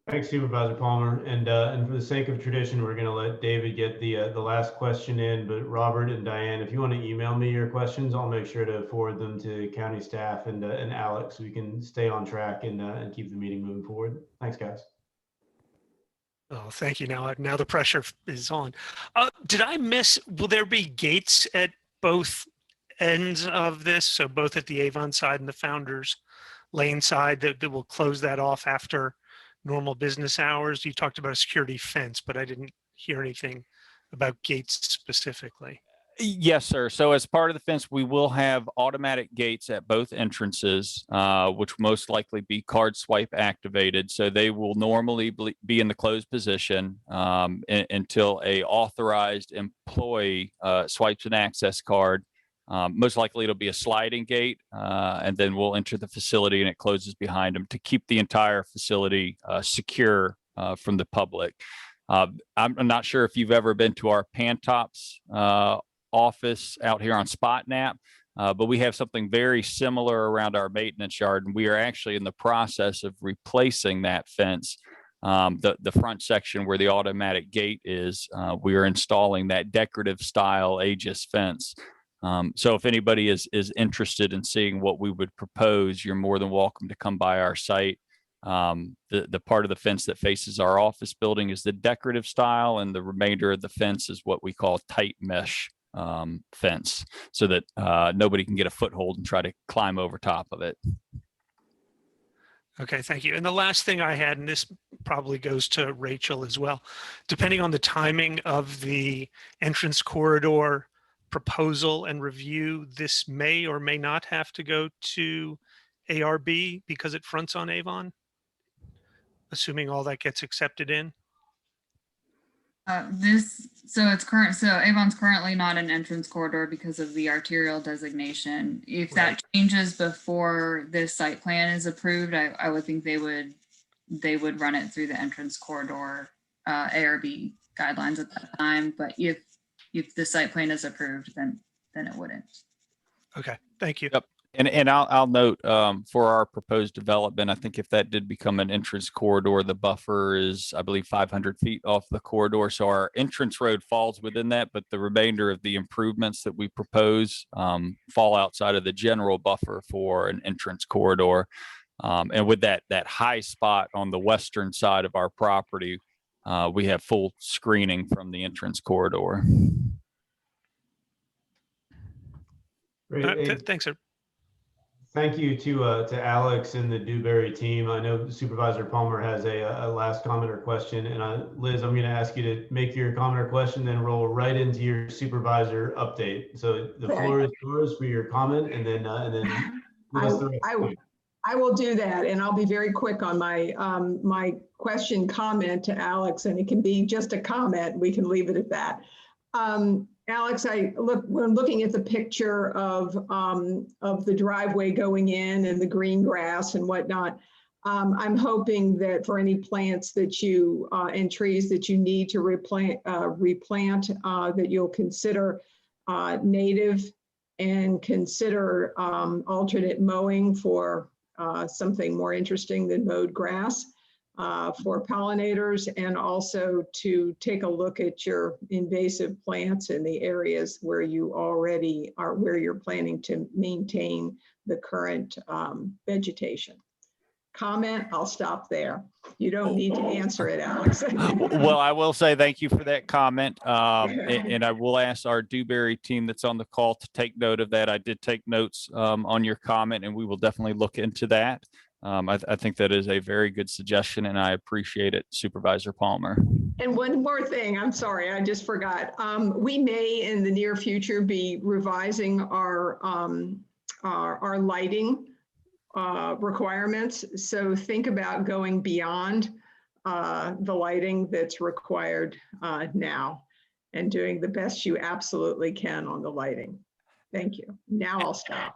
Thanks, Supervisor Palmer. And for the sake of tradition, we're going to let David get the last question in. But Robert and Diane, if you want to email me your questions, I'll make sure to forward them to county staff and Alex, so we can stay on track and keep the meeting moving forward. Thanks, guys. Oh, thank you. Now the pressure is on. Did I miss, will there be gates at both ends of this? So both at the Avon side and the Founders Lane side that will close that off after normal business hours? You talked about a security fence, but I didn't hear anything about gates specifically. Yes, sir. So as part of the fence, we will have automatic gates at both entrances, which most likely be card swipe activated. So they will normally be in the closed position until a authorized employee swipes an access card. Most likely it'll be a sliding gate, and then we'll enter the facility and it closes behind them to keep the entire facility secure from the public. I'm not sure if you've ever been to our Pantops office out here on Spot Nap, but we have something very similar around our maintenance yard, and we are actually in the process of replacing that fence. The front section where the automatic gate is, we are installing that decorative style Aegis fence. So if anybody is interested in seeing what we would propose, you're more than welcome to come by our site. The part of the fence that faces our office building is the decorative style, and the remainder of the fence is what we call tight mesh fence, so that nobody can get a foothold and try to climb over top of it. Okay, thank you. And the last thing I had, and this probably goes to Rachel as well, depending on the timing of the entrance corridor proposal and review, this may or may not have to go to ARB because it fronts on Avon, assuming all that gets accepted in. So Avon's currently not an entrance corridor because of the arterial designation. If that changes before this site plan is approved, I would think they would run it through the entrance corridor ARB guidelines at that time. But if the site plan is approved, then it wouldn't. Okay, thank you. Yep. And I'll note for our proposed development, I think if that did become an entrance corridor, the buffer is, I believe, 500 feet off the corridor. So our entrance road falls within that, but the remainder of the improvements that we propose fall outside of the general buffer for an entrance corridor. And with that high spot on the western side of our property, we have full screening from the entrance corridor. Great. Hey, Thanks, sir. Thank you to Alex and the Dewberry team. I know Supervisor Palmer has a last comment or question, and Liz, I'm going to ask you to make your comment or question, then roll right into your supervisor update. So the floor is yours for your comment, and then give us the rest. I will do that, and I'll be very quick on my my question comment to Alex, and it can be just a comment. We can leave it at that. Alex, we're looking at the picture of the driveway going in and the green grass and whatnot. I'm hoping that for any plants that you and trees that you need to replant, that you'll consider native and consider alternate mowing for something more interesting than mowed grass. For pollinators, and also to take a look at your invasive plants in the areas where you already are, where you're planning to maintain the current vegetation. Comment, I'll stop there. You don't need to answer it, Alex. Well, I will say thank you for that comment. And I will ask our Dewberry team that's on the call to take note of that. I did take notes on your comment, and we will definitely look into that. I think that is a very good suggestion, and I appreciate it, Supervisor Palmer. And one more thing, I'm sorry, I just forgot. We may in the near future be revising our lighting requirements. So think about going beyond the lighting that's required now and doing the best you absolutely can on the lighting. Thank you. Now I'll stop.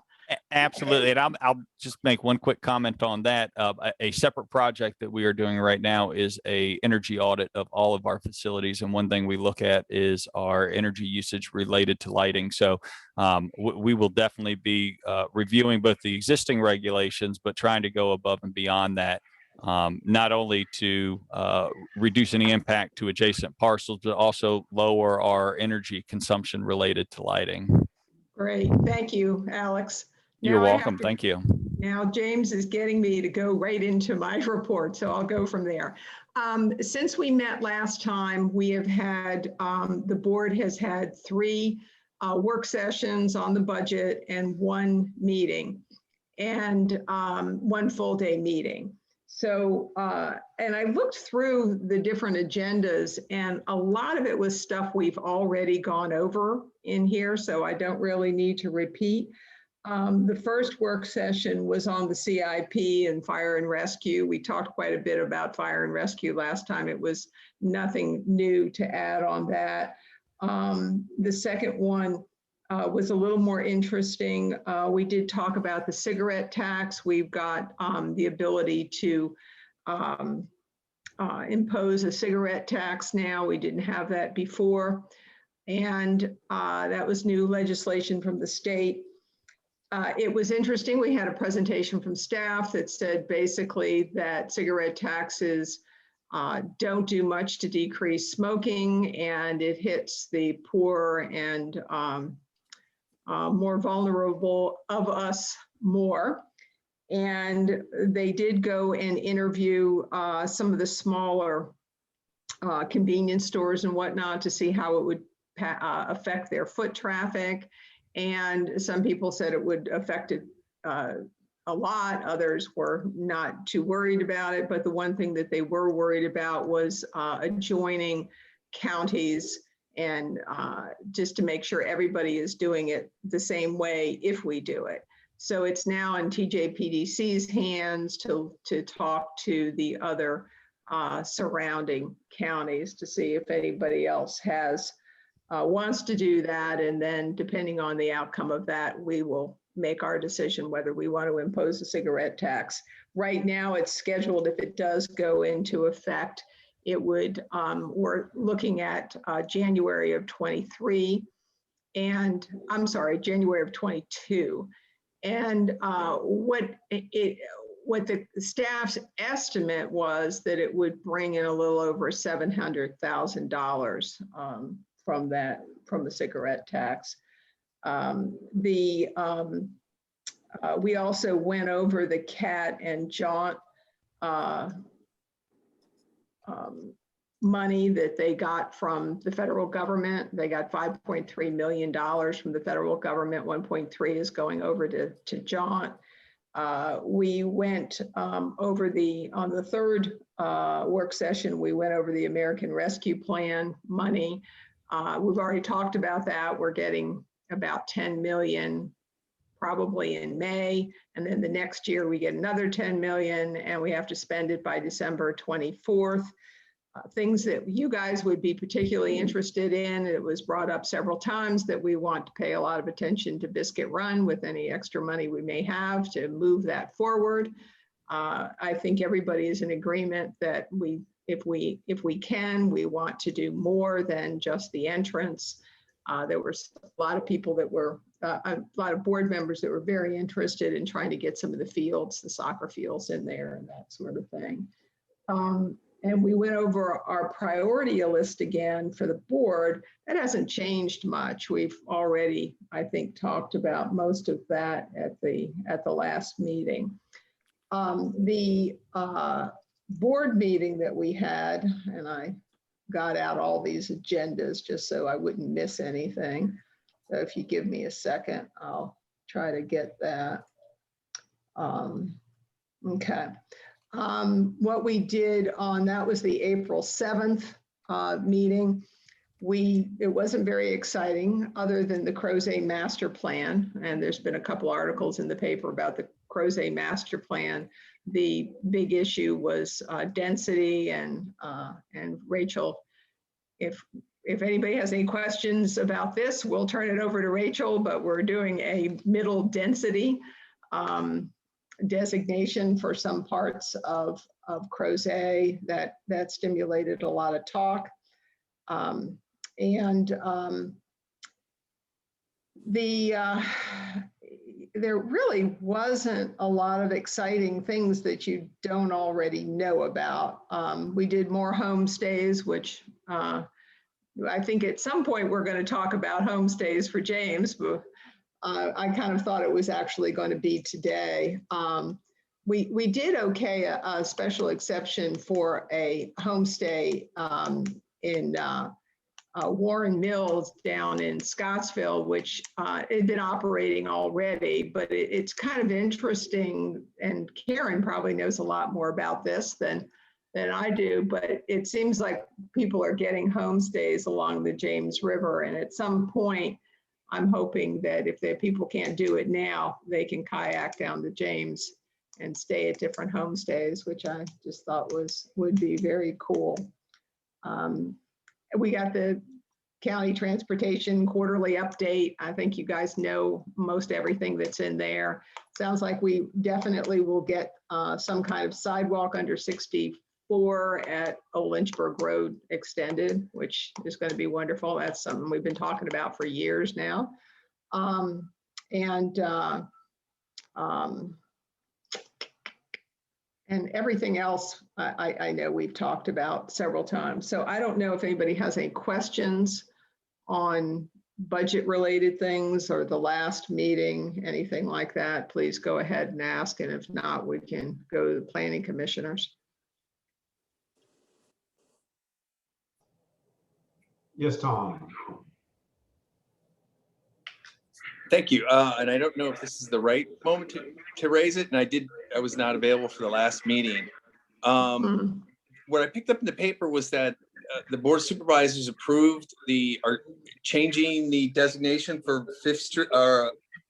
Absolutely. And I'll just make one quick comment on that. A separate project that we are doing right now is a energy audit of all of our facilities. And one thing we look at is our energy usage related to lighting. So we will definitely be reviewing both the existing regulations, but trying to go above and beyond that, not only to reduce any impact to adjacent parcels, but also lower our energy consumption related to lighting. Great. Thank you, Alex. You're welcome. Thank you. Now, James is getting me to go right into my report, so I'll go from there. Since we met last time, we have had, the board has had 3 work sessions on the budget and 1 meeting and 1 full day meeting. So, and I looked through the different agendas, and a lot of it was stuff we've already gone over in here, so I don't really need to repeat. The first work session was on the CIP and fire and rescue. We talked quite a bit about fire and rescue last time. It was nothing new to add on that. The second one was a little more interesting. We did talk about the cigarette tax. We've got the ability to impose a cigarette tax now. We didn't have that before. And that was new legislation from the state. It was interesting. We had a presentation from staff that said basically that cigarette taxes don't do much to decrease smoking, and it hits the poor and more vulnerable of us more. And they did go and interview some of the smaller convenience stores and whatnot to see how it would affect their foot traffic. And some people said it would affect it a lot. Others were not too worried about it. But the one thing that they were worried about was adjoining counties, and just to make sure everybody is doing it the same way if we do it. So it's now in TJPDC's hands to talk to the other surrounding counties to see if anybody else has wants to do that. And then depending on the outcome of that, we will make our decision whether we want to impose a cigarette tax. Right now it's scheduled, if it does go into effect, it would, we're looking at January of 23 and I'm sorry, January of 22. And what the staff's estimate was that it would bring in a little over $700,000 from the cigarette tax. We also went over the CAT and Jaunt money that they got from the federal government. They got $5.3 million from the federal government. 1.3 is going over to Jaunt. We went over on the third work session, we went over the American Rescue Plan money. We've already talked about that. We're getting about 10 million probably in May. And then the next year we get another 10 million and we have to spend it by December 24th. Things that you guys would be particularly interested in. It was brought up several times that we want to pay a lot of attention to Biscuit Run with any extra money we may have to move that forward. I think everybody is in agreement that if we can, we want to do more than just the entrance. There were a lot of people that were, a lot of board members that were very interested in trying to get some of the fields, the soccer fields in there and that sort of thing. And we went over our priority list again for the board. That hasn't changed much. We've already, I think, talked about most of that at the last meeting. The board meeting that we had, and I got out all these agendas just so I wouldn't miss anything. So if you give me a second, I'll try to get that. Okay. What we did on, that was the April 7th meeting. It wasn't very exciting other than the Crozet master plan. And there's been a couple articles in the paper about the Crozet master plan. The big issue was density and Rachel, if anybody has any questions about this, we'll turn it over to Rachel, but we're doing a middle density designation for some parts of Crozet that stimulated a lot of talk. There really wasn't a lot of exciting things that you don't already know about. We did more homestays, which I think at some point we're going to talk about homestays for James, but I kind of thought it was actually going to be today. We did okay a special exception for a homestay in Warren Mills down in Scottsville, which had been operating already, but it's kind of interesting, and Karen probably knows a lot more about this than I do, but it seems like people are getting homestays along the James River, and at some point, I'm hoping that if the people can't do it now, they can kayak down the James and stay at different homestays, which I just thought would be very cool. We got the county transportation quarterly update. I think you guys know most everything that's in there. Sounds like we definitely will get some kind of sidewalk under 64 at Old Lynchburg Road extended, which is going to be wonderful. That's something we've been talking about for years now. And everything else I know we've talked about several times. So I don't know if anybody has any questions on budget related things or the last meeting, anything like that. Please go ahead and ask. And if not, we can go to the planning commissioners. Yes, Tom. Thank you. And I don't know if this is the right moment to raise it. And I was not available for the last meeting. What I picked up in the paper was that the Board of Supervisors approved changing the designation for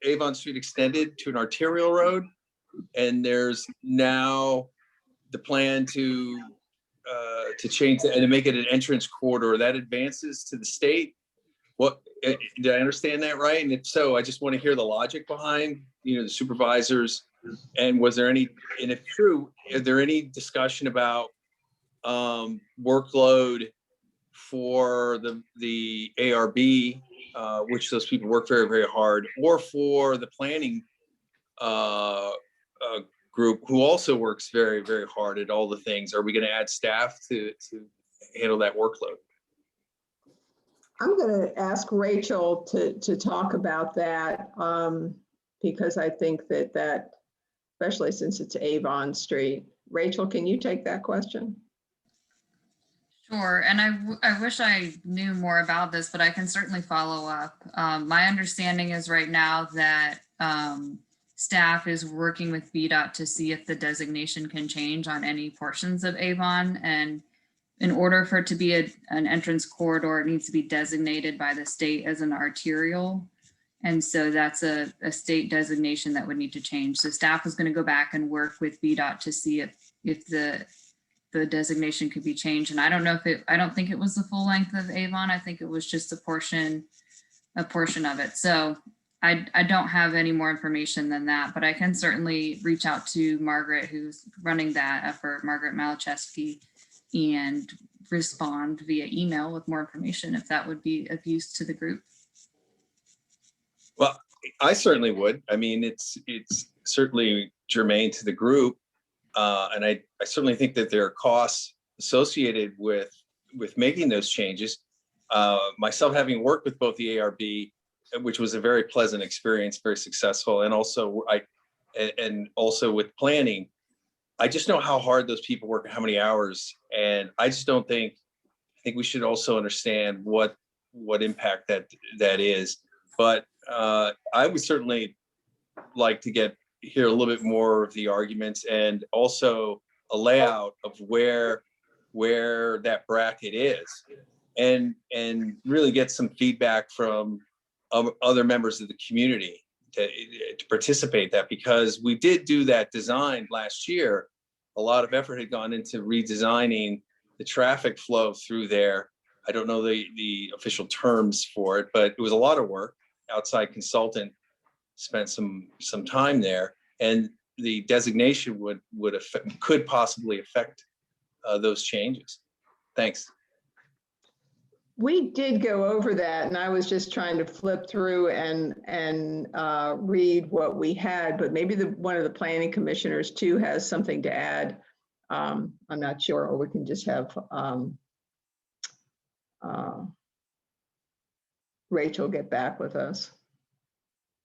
Avon Street Extended to an arterial road. And there's now the plan to change that and to make it an entrance corridor that advances to the state. What did I understand that right? And if so, I just want to hear the logic behind, the supervisors. And was there any, and if true, is there any discussion about workload for the ARB, which those people work very, very hard, or for the planning group who also works very, very hard at all the things? Are we going to add staff to handle that workload? I'm going to ask Rachel to talk about that because I think that, especially since it's Avon Street. Rachel, can you take that question? Sure, and I wish I knew more about this, but I can certainly follow up. My understanding is right now that staff is working with VDOT to see if the designation can change on any portions of Avon. And in order for it to be an entrance corridor, it needs to be designated by the state as an arterial. And so that's a state designation that would need to change. So staff is going to go back and work with VDOT to see if the designation could be changed. And I don't know if I don't think it was the full length of Avon. I think it was just a portion of it. So I don't have any more information than that, but I can certainly reach out to Margaret, who's running that effort, Margaret Malachewski, and respond via email with more information if that would be of use to the group. Well, I certainly would. I mean, it's certainly germane to the group. And I certainly think that there are costs associated with making those changes. Myself having worked with both the ARB, which was a very pleasant experience, very successful, and also with planning, I just know how hard those people work and how many hours. And I just don't think, I think we should also understand what impact that is. But I would certainly like to hear a little bit more of the arguments and also a layout of where that bracket is, and really get some feedback from other members of the community to participate that, because we did do that design last year. A lot of effort had gone into redesigning the traffic flow through there. I don't know the official terms for it, but it was a lot of work. Outside consultant spent some time there, and the designation could possibly affect those changes. Thanks. We did go over that, and I was just trying to flip through and read what we had, but maybe one of the planning commissioners too has something to add. I'm not sure, or we can just have Rachel get back with us.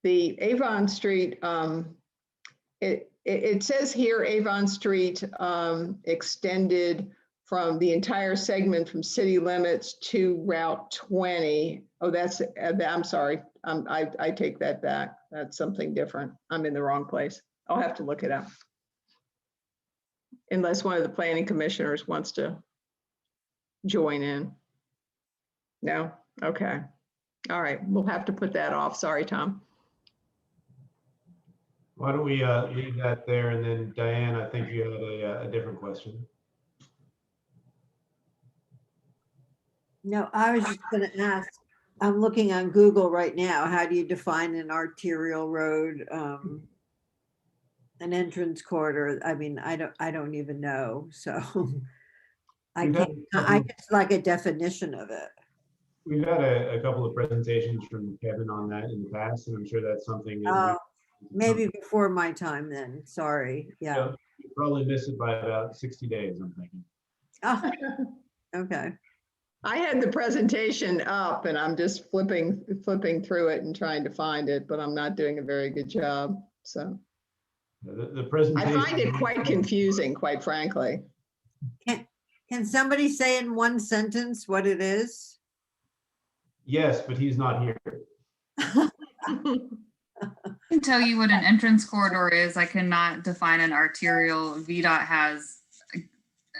The Avon Street, it says here Avon Street extended from the entire segment from city limits to Route 20. Oh, I'm sorry. I take that back. That's something different. I'm in the wrong place. I'll have to look it up. Unless one of the planning commissioners wants to join in. No? Okay. All right. We'll have to put that off. Sorry, Tom. Why don't we leave that there, and then Diane, I think you had a different question. No, I was just going to ask, I'm looking on Google right now. How do you define an arterial road, an entrance corridor? I mean, I don't even know. So I just like a definition of it. We've had a couple of presentations from Kevin on that in the past, and I'm sure that's something that maybe before my time then. Sorry. Yeah. You probably missed it by about 60 days, I'm thinking. Oh, okay. I had the presentation up and I'm just flipping through it and trying to find it, but I'm not doing a very good job. So the presentation, I find it quite confusing, quite frankly. Can somebody say in one sentence what it is? Yes, but he's not here. I can tell you what an entrance corridor is. I cannot define an arterial. VDOT has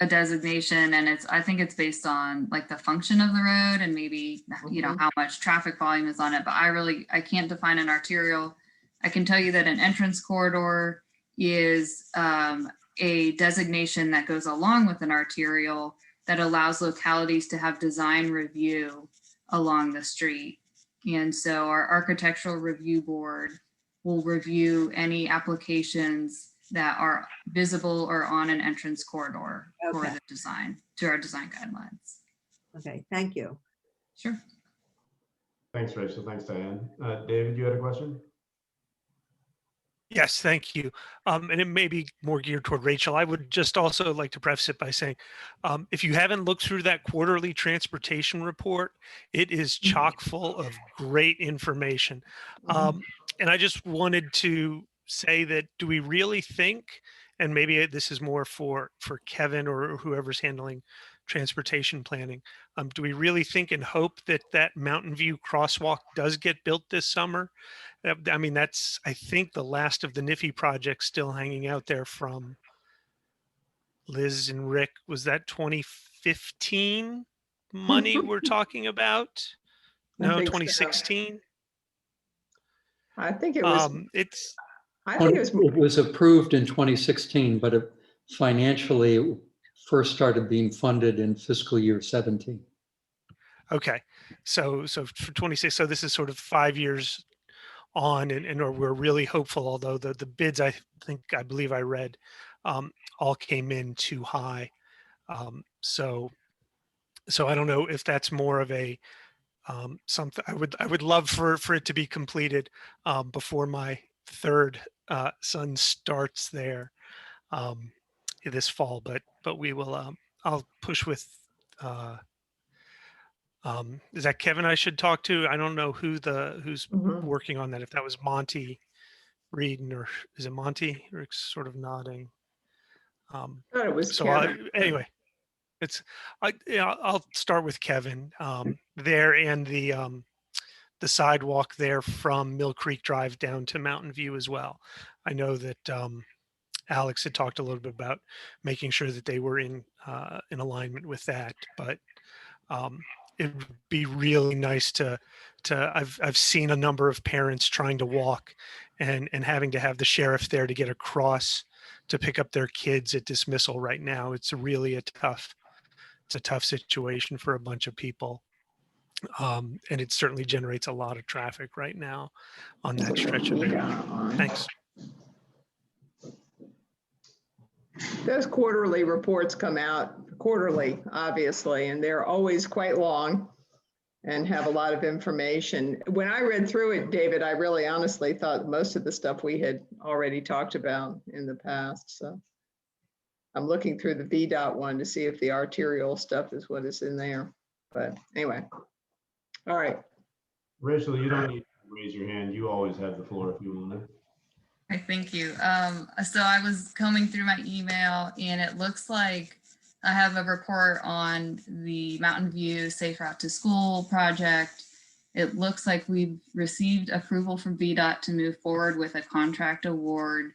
a designation, and I think it's based on like the function of the road and maybe, you know, how much traffic volume is on it. But I can't define an arterial. I can tell you that an entrance corridor is a designation that goes along with an arterial that allows localities to have design review along the street. And so our architectural review board will review any applications that are visible or on an entrance corridor for the design, to our design guidelines. Okay, thank you. Sure. Thanks, Rachel. Thanks, Diane. David, you had a question? Yes, thank you. And it may be more geared toward Rachel. I would just also like to preface it by saying, if you haven't looked through that quarterly transportation report, it is chock full of great information. And I just wanted to say that, do we really think, and maybe this is more for Kevin or whoever's handling transportation planning. Do we really think and hope that that Mountain View crosswalk does get built this summer? I mean, that's, I think, the last of the NIFI projects still hanging out there from Liz and Rick. Was that 2015 money we're talking about? I No, think so. 2016. I think it was, It's I think it It was approved in 2016, but it financially first started being funded in fiscal year 17. okay. So for 26, so this is sort of 5 years on, and or we're really hopeful, although the bids, I believe I read, all came in too high. So I don't know if that's more of a something I would love for it to be completed before my third son starts there this fall, but we will I'll push with is that Kevin I should talk to? I don't know who's Mhm. working on that, if that was Monty Reed or is it Monty? Rick's sort of nodding. thought it was So Kevin. anyway, I'll start with Kevin there, and the sidewalk there from Mill Creek Drive down to Mountain View as well. I know that Alex had talked a little bit about making sure that they were in alignment with that, but it would be really nice to I've seen a number of parents trying to walk and having to have the sheriff there to get across to pick up their kids at dismissal right now. It's really a tough situation for a bunch of people. And it certainly generates a lot of traffic right now on that stretch of it. Thanks. Those quarterly reports come out quarterly, obviously, and they're always quite long and have a lot of information. When I read through it, David, I really honestly thought most of the stuff we had already talked about in the past. So I'm looking through the VDOT one to see if the arterial stuff is what is in there. But anyway, all right. Rachel, you don't need to raise your hand. You always have the floor if you want to. Okay, thank you. So I was combing through my email and it looks like I have a report on the Mountain View Safe Route to School project. It looks like we've received approval from VDOT to move forward with a contract award.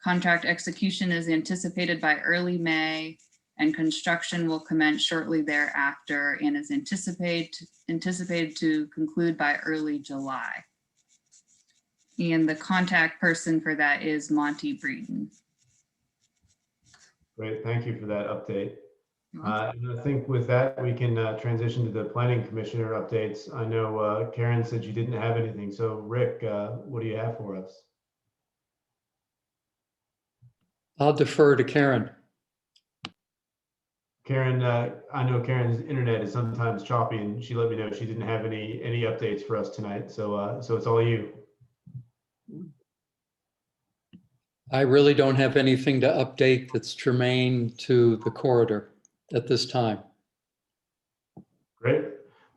Contract execution is anticipated by early May and construction will commence shortly thereafter and is anticipated to conclude by early July. And the contact person for that is Monty Breeden. Great, thank you for that update. And I think with that, we can transition to the planning commissioner updates. I know Karen said you didn't have anything. So Rick, what do you have for us? I'll defer to Karen. Karen, I know Karen's internet is sometimes choppy and she let me know she didn't have any updates for us tonight. So so it's all you. I really don't have anything to update that's germane to the corridor at this time. Great.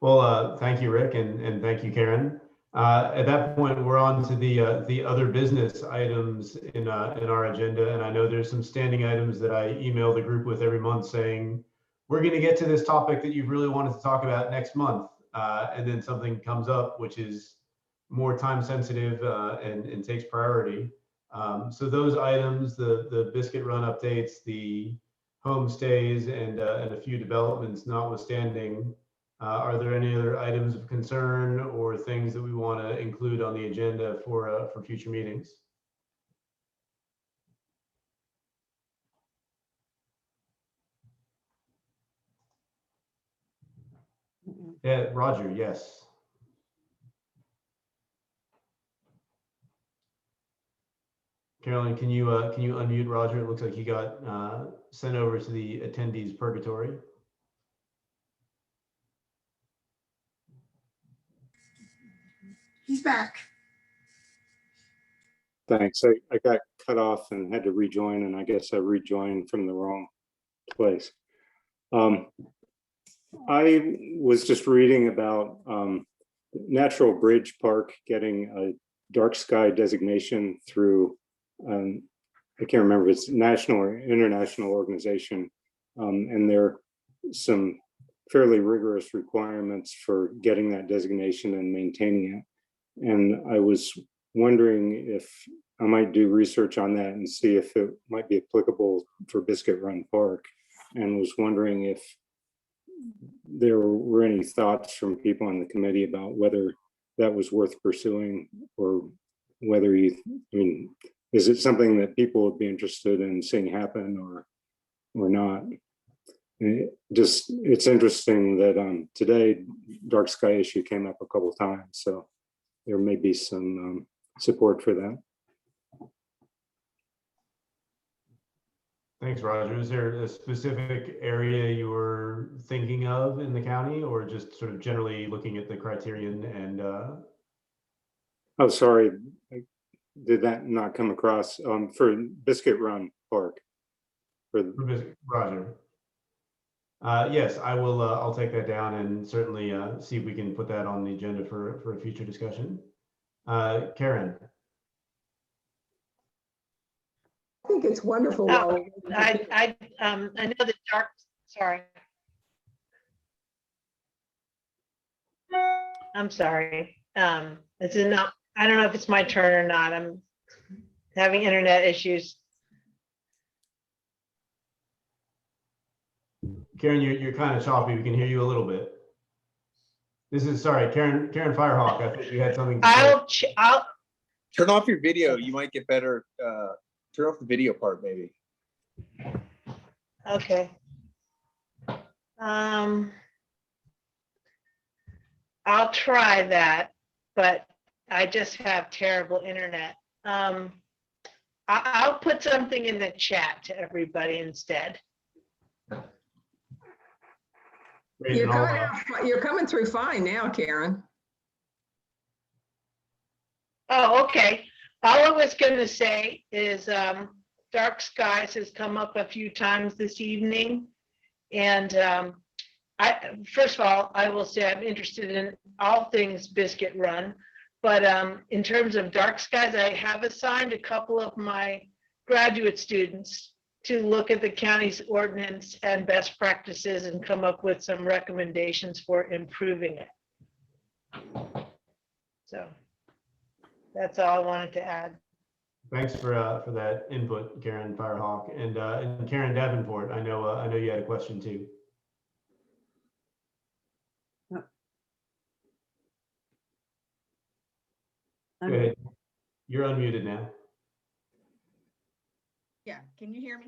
Well, thank you, Rick, and thank you, Karen. At that point, we're on to the other business items in our agenda, and I know there's some standing items that I email the group with every month saying we're going to get to this topic that you really wanted to talk about next month, and then something comes up which is more time sensitive and takes priority. So those items, the Biscuit Run updates, the homestays, and a few developments notwithstanding, are there any other items of concern or things that we want to include on the agenda for future meetings? Yeah, Roger, yes. Carolyn, can you unmute Roger? It looks like he got sent over to the attendees purgatory. He's back. Thanks. I got cut off and had to rejoin, and I guess I rejoined from the wrong place. I was just reading about Natural Bridge Park getting a dark sky designation through, I can't remember if it's national or international organization, and they're some fairly rigorous requirements for getting that designation and maintaining it. And I was wondering if I might do research on that and see if it might be applicable for Biscuit Run Park, and was wondering if there were any thoughts from people on the committee about whether that was worth pursuing, or whether I mean, is it something that people would be interested in seeing happen or not? It's interesting that today dark sky issue came up a couple of times, so there may be some support for that. Thanks, Roger. Is there a specific area you were thinking of in the county, or just sort of generally looking at the criterion and Oh, sorry, did that not come across for Biscuit Run Park? Roger? Yes, I will. I'll take that down and certainly see if we can put that on the agenda for a future discussion. Karen. I think it's wonderful. Oh, I know the dark, sorry. I'm sorry. Is it not, I don't know if it's my turn or not. I'm having internet issues. Karen, you're kind of choppy. We can hear you a little bit. This is, sorry, Karen Firehawk. I think you had something to say. I'll Turn off your video. You might get better. Turn off the video part, maybe. Okay. I'll try that, but I just have terrible internet. I'll put something in the chat to everybody instead. Great, You're coming through fine now, Karen. Oh, okay. All I was going to say is dark skies has come up a few times this evening. And first of all, I will say I'm interested in all things Biscuit Run. But in terms of dark skies, I have assigned a couple of my graduate students to look at the county's ordinance and best practices and come up with some recommendations for improving it. So that's all I wanted to add. Thanks for that input, Karen Firehawk, and Karen Davenport. I know you had a question too. Go ahead. You're unmuted now. Yeah, can you hear me?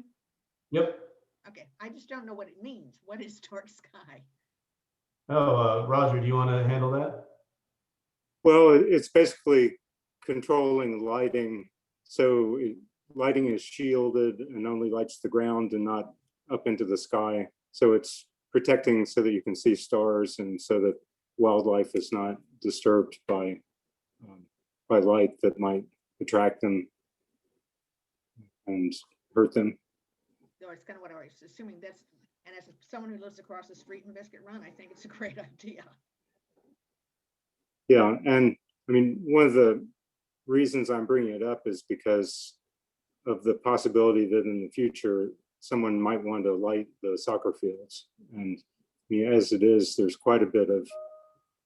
Yep. Okay, I just don't know what it means. What is dark sky? Oh, Roger, do you want to handle that? Well, it's basically controlling lighting. So lighting is shielded and only lights the ground and not up into the sky. So it's protecting so that you can see stars and so that wildlife is not disturbed by light that might attract them and hurt them. No, it's kind of what I was assuming. That's, and as someone who lives across the street in Biscuit Run, I think it's a great idea. Yeah, and I mean, one of the reasons I'm bringing it up is because of the possibility that in the future someone might want to light the soccer fields. And I mean, as it is, there's quite a bit of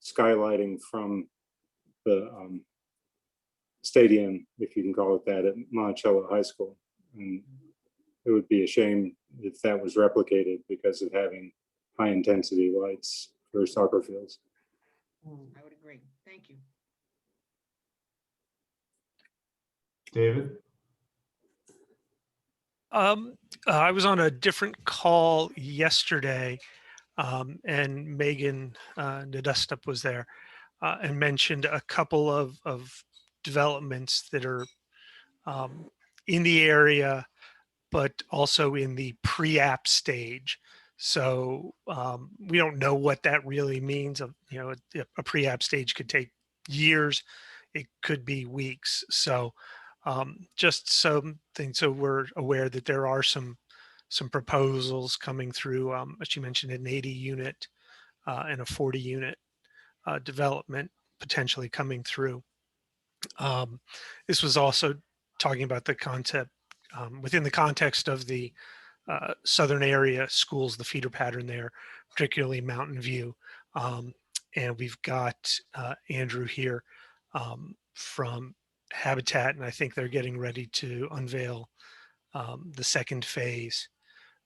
skylighting from the stadium, if you can call it that, at Monticello High School. And it would be a shame if that was replicated because of having high intensity lights for soccer fields. I would agree. Thank you. David? I was on a different call yesterday, and Megan Nadustup was there and mentioned a couple of developments that are in the area, but also in the pre-app stage. So we don't know what that really means. You know, a pre-app stage could take years. It could be weeks. So just something, so we're aware that there are some proposals coming through. As you mentioned, an 80 unit and a 40 unit development potentially coming through. This was also talking about the concept within the context of the southern area schools, the feeder pattern there, particularly Mountain View. And we've got Andrew here from Habitat, and I think they're getting ready to unveil the second phase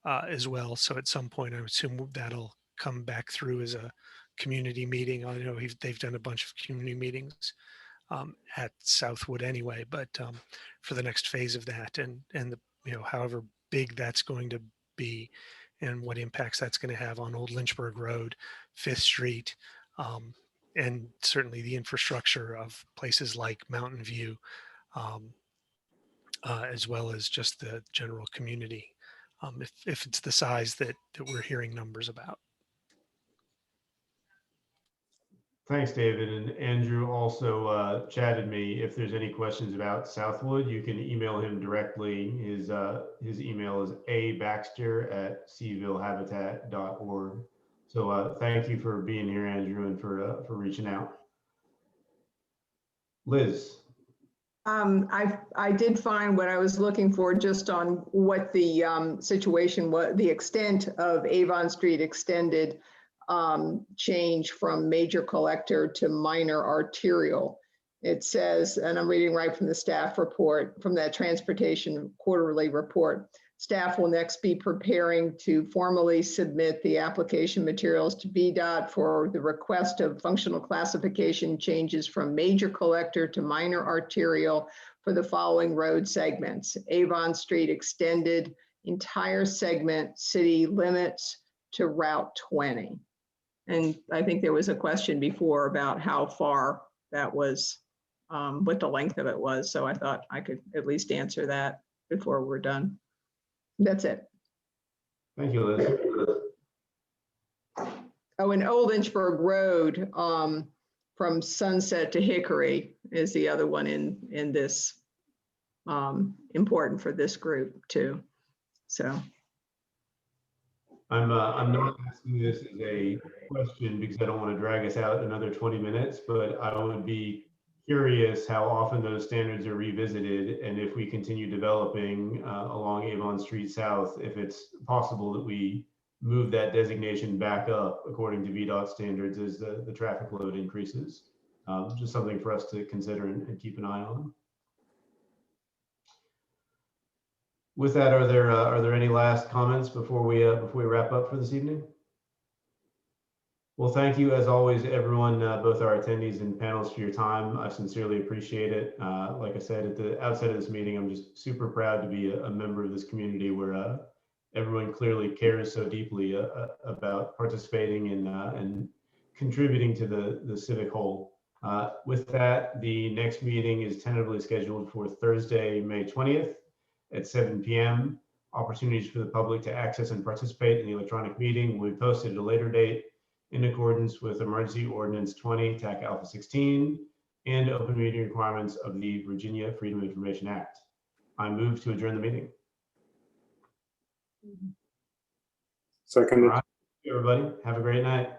as well. So at some point, I assume that'll come back through as a community meeting. I know they've done a bunch of community meetings at Southwood anyway, but for the next phase of that, and however big that's going to be, and what impacts that's going to have on Old Lynchburg Road, Fifth Street, and certainly the infrastructure of places like Mountain View, as well as just the general community, if it's the size that we're hearing numbers about. Thanks, David. And Andrew also chatted me. If there's any questions about Southwood, you can email him directly. His email is abaxter@cvillehabitat.org. So thank you for being here, Andrew, and for reaching out. Liz. I did find what I was looking for just on what the situation was, the extent of Avon Street extended change from major collector to minor arterial. It says, and I'm reading right from the staff report, from that transportation quarterly report, staff will next be preparing to formally submit the application materials to VDOT for the request of functional classification changes from major collector to minor arterial for the following road segments: Avon Street extended entire segment city limits to Route 20. And I think there was a question before about how far that was, what the length of it was. So I thought I could at least answer that before we're done. That's it. Thank you, Liz. Oh, and Old Lynchburg Road from Sunset to Hickory is the other one in this, important for this group too. So. I'm not asking this as a question because I don't want to drag us out another 20 minutes, but I would be curious how often those standards are revisited, and if we continue developing along Avon Street South, if it's possible that we move that designation back up according to VDOT standards as the traffic load increases. Just something for us to consider and keep an eye on. With that, are there any last comments before we wrap up for this evening? Well, thank you as always, everyone, both our attendees and panels, for your time. I sincerely appreciate it. Like I said at the outset of this meeting, I'm just super proud to be a member of this community where everyone clearly cares so deeply about participating and contributing to the civic whole. With that, the next meeting is tentatively scheduled for Thursday, May 20th at 7 p.m. Opportunities for the public to access and participate in the electronic meeting will be posted at a later date in accordance with Emergency Ordinance 20, TAC Alpha 16, and open meeting requirements of the Virginia Freedom of Information Act. I move to adjourn the meeting. Second. All right, everybody, have a great night.